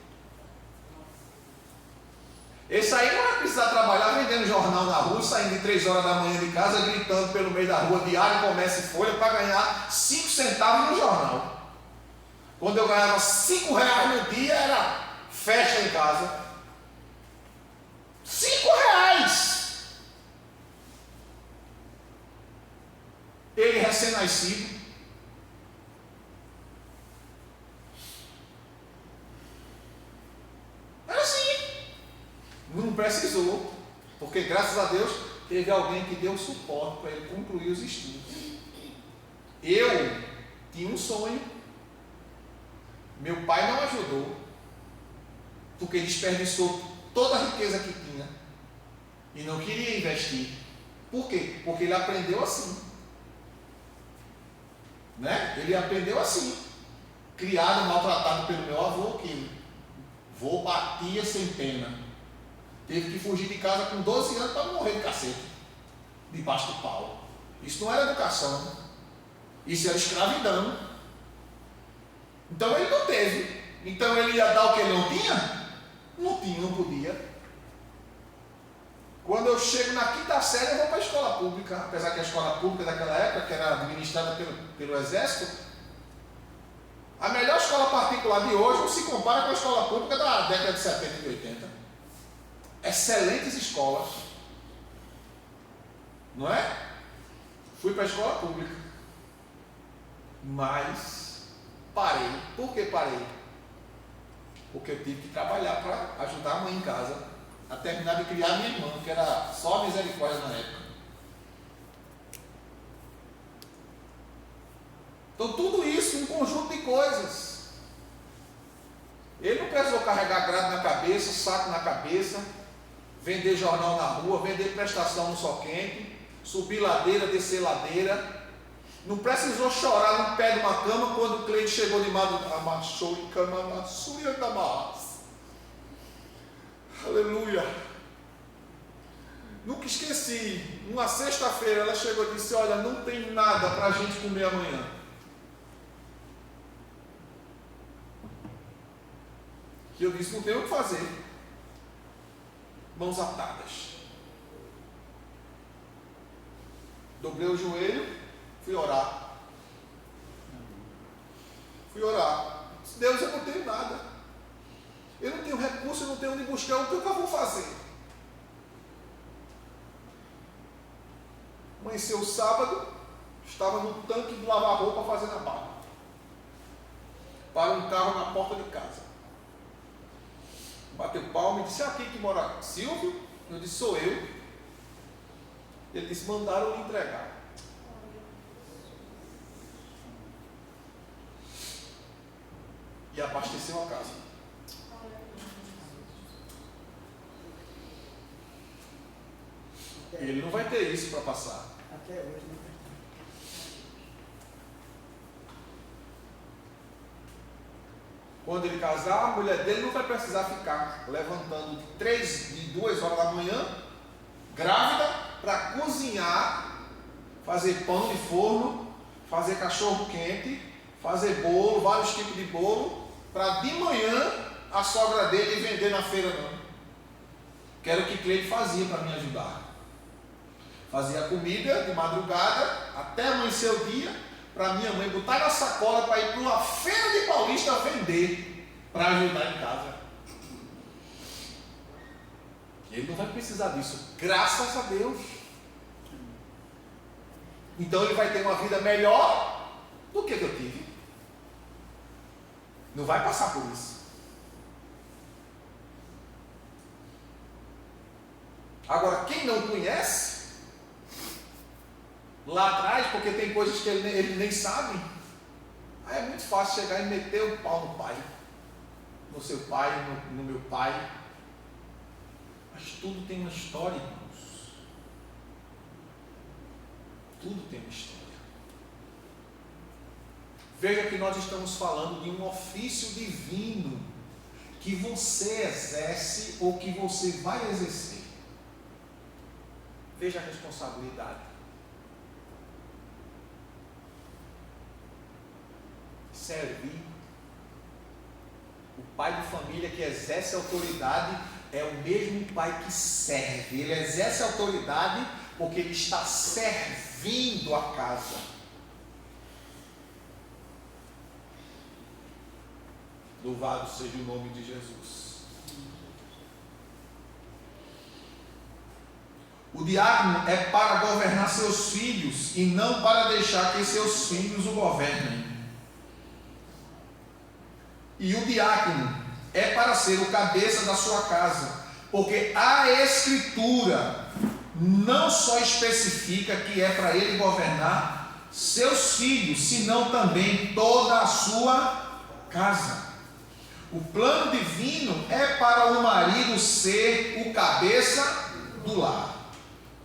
Esse aí não vai precisar trabalhar vendendo jornal na rua, saindo de 3 horas da manhã de casa, gritando pelo meio da rua, Diário, Comércio e Folha, para ganhar 5 centavos no jornal. Quando eu ganhava R$5 no dia, era festa em casa. R$5. Ele recém-nascido. Era assim. Não precisou, porque graças a Deus teve alguém que deu suporte para ele concluir os estudos. Eu tinha um sonho, meu pai não ajudou, porque desperdiçou toda a riqueza que tinha e não queria investir. Por quê? Porque ele aprendeu assim, né? Ele aprendeu assim, criado, maltratado pelo meu avô, que vô batia sem pena. Teve que fugir de casa com 12 anos para não morrer de cacete, debaixo do pau. Isso não era educação, isso era escravidão. Então ele não teve. Então ele ia dar o que ele não tinha? Não tinha, não podia. Quando eu chego na 5ª série, eu vou para a escola pública. Apesar que a escola pública daquela época, que era administrada pelo Exército, a melhor escola particular de hoje não se compara com a escola pública da década de 70 e 80. Excelentes escolas, não é? Fui para a escola pública, mas parei. Por que parei? Porque eu tive que trabalhar para ajudar a mãe em casa a terminar de criar minha irmã, que era só misericórdia na época. Então tudo isso, um conjunto de coisas. Ele não precisou carregar grade na cabeça, saco na cabeça, vender jornal na rua, vender prestação no sol quente, subir ladeira, descer ladeira. Não precisou chorar no pé de uma cama quando o cliente chegou de madrugada. Amachou em cama, amassou e andamás. Aleluia. Nunca esqueci. Numa sexta-feira ela chegou e disse: olha, não tem nada para a gente comer amanhã. E eu disse: não tenho o que fazer. Mãos atadas. Dobrei o joelho, fui orar. Disse: Deus, eu não tenho nada. Eu não tenho recurso, eu não tenho onde buscar. O que eu vou fazer? Amanheceu o sábado, estava no tanque do lavar-roupa fazendo a barra. Para um carro na porta de casa. Bateu palma e disse: aqui que mora Silvio? Eu disse: sou eu. Ele disse: mandaram lhe entregar. E abasteceu a casa. Ele não vai ter isso para passar. Até hoje, né? Quando ele casar, a mulher dele não vai precisar ficar levantando de 2 horas da manhã, grávida, para cozinhar, fazer pão de forno, fazer cachorro quente, fazer bolo, vários tipos de bolo, para de manhã a sogra dele vender na feira não. Que era o que Cleide fazia para me ajudar. Fazia comida de madrugada, até amanhecer o dia, para minha mãe botar na sacola para ir para uma feira de Paulista vender, para ajudar em casa. Ele não vai precisar disso, graças a Deus. Então ele vai ter uma vida melhor do que eu tive. Não vai passar por isso. Agora, quem não conhece, lá atrás, porque tem coisas que ele nem sabe, aí é muito fácil chegar e meter o pau no pai, no seu pai, no meu pai. Mas tudo tem uma história, irmãos. Tudo tem uma história. Veja que nós estamos falando de um ofício divino que você exerce ou que você vai exercer. Veja a responsabilidade. Servir. O pai de família que exerce autoridade é o mesmo pai que serve. Ele exerce autoridade porque ele está servindo a casa. Louvado seja o nome de Jesus. O diácono é para governar seus filhos e não para deixar que seus filhos o governem. E o diácono é para ser o cabeça da sua casa, porque a Escritura não só especifica que é para ele governar seus filhos, senão também toda a sua casa. O plano divino é para o marido ser o cabeça do lar.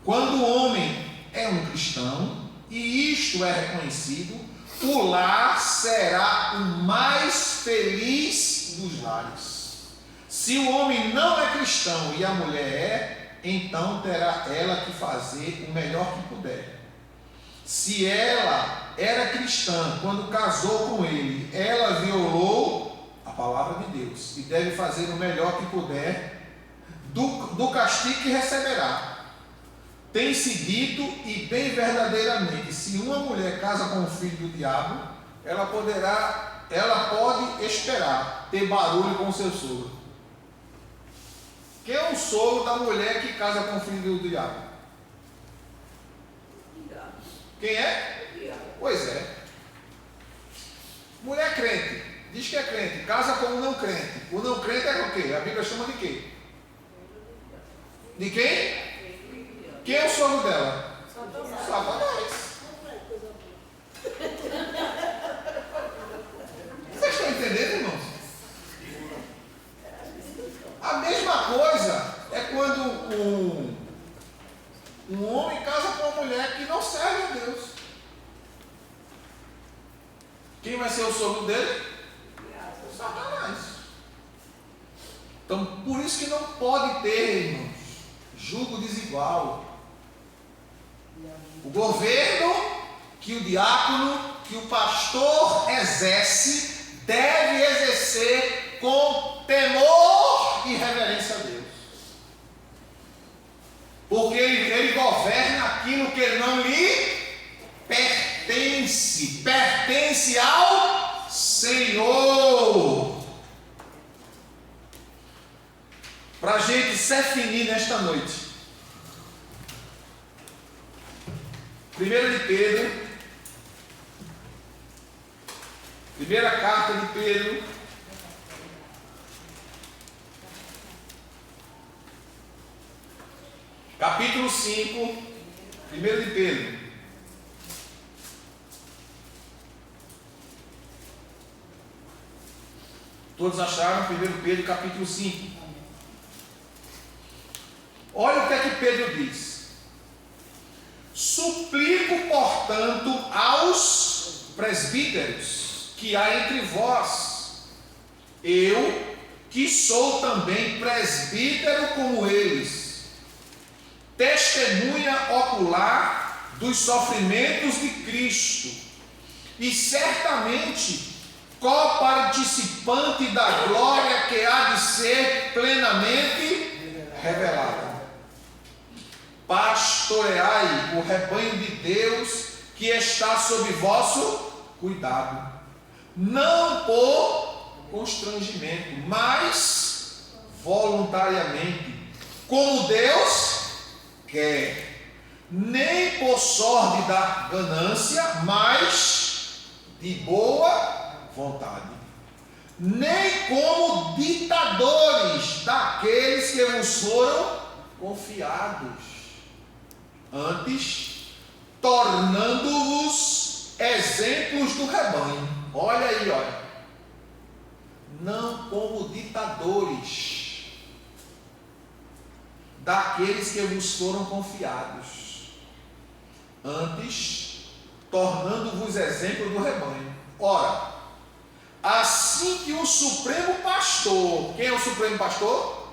Quando o homem é um cristão, e isto é reconhecido, o lar será o mais feliz dos lares. Se o homem não é cristão e a mulher é, então terá ela que fazer o melhor que puder. Se ela era cristã, quando casou com ele, ela violou a palavra de Deus e deve fazer o melhor que puder do castigo que receberá. Tem-se dito, e bem verdadeiramente, se uma mulher casa com o filho do diabo, ela pode esperar ter barulho com seu sogro. Quem é o sogro da mulher que casa com o filho do diabo? Quem é? Pois é. Mulher crente, diz que é crente, casa com o não crente. O não crente é o quê? A Bíblia chama de quê? De quem? Quem é o sogro dela? Satanás. que não serve a Deus. Quem vai ser o sogro dele? Satanás. Então, por isso que não pode ter, irmãos, julgo desigual. O governo que o diácono, que o pastor exerce, deve exercer com temor e reverência a Deus. Porque ele governa aquilo que não lhe pertence. Pertence ao Senhor. Para a gente se definir nesta noite. 1 de Pedro, primeira carta de Pedro, capítulo 5, 1 de Pedro. Todos acharam? 1 Pedro, capítulo 5. Olha o que é que Pedro diz. Suplico, portanto, aos presbíteros que há entre vós, eu, que sou também presbítero como eles, testemunha ocular dos sofrimentos de Cristo, e certamente coparticipante da glória que há de ser plenamente revelada. Pastoreai o rebanho de Deus que está sob vosso cuidado, não por constrangimento, mas voluntariamente, como Deus quer, nem por sorte da ganância, mas de boa vontade, nem como ditadores daqueles que vos foram confiados, antes tornando-vos exemplos do rebanho. Olha aí, olha. Não como ditadores daqueles que vos foram confiados, antes tornando-vos exemplo do rebanho. Ora, assim que o Supremo Pastor, quem é o Supremo Pastor?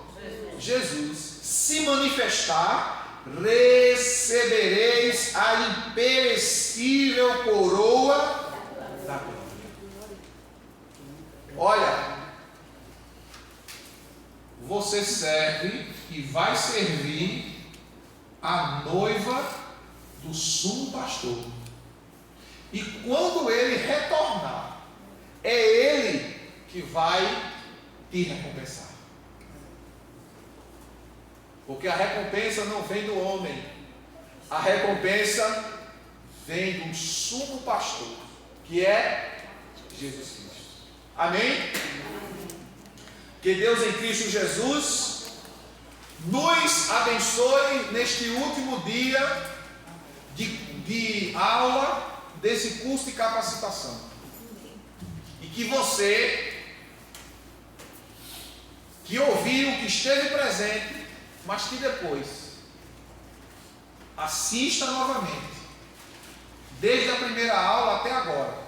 Jesus, se manifestar, recebereis a imperecível coroa da glória. Olha, você serve e vai servir a noiva do sumo pastor. E quando ele retornar, é ele que vai te recompensar. Porque a recompensa não vem do homem, a recompensa vem do sumo pastor, que é Jesus Cristo. Amém? Que Deus em Cristo Jesus nos abençoe neste último dia de aula desse curso de capacitação. E que você que ouviu, que esteve presente, mas que depois assista novamente, desde a primeira aula até agora,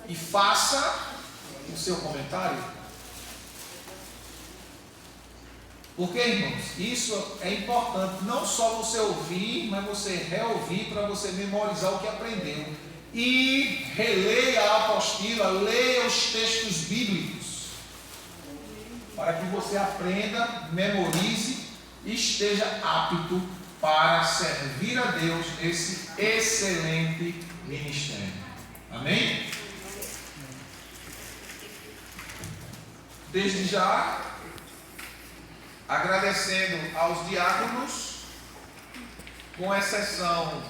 e faça o seu comentário. Porque, irmãos, isso é importante, não só você ouvir, mas você reouvir para você memorizar o que aprendeu. E releia a apostila, leia os textos bíblicos, para que você aprenda, memorize e esteja apto para servir a Deus nesse excelente ministério. Amém? Desde já, agradecendo aos diáconos, com exceção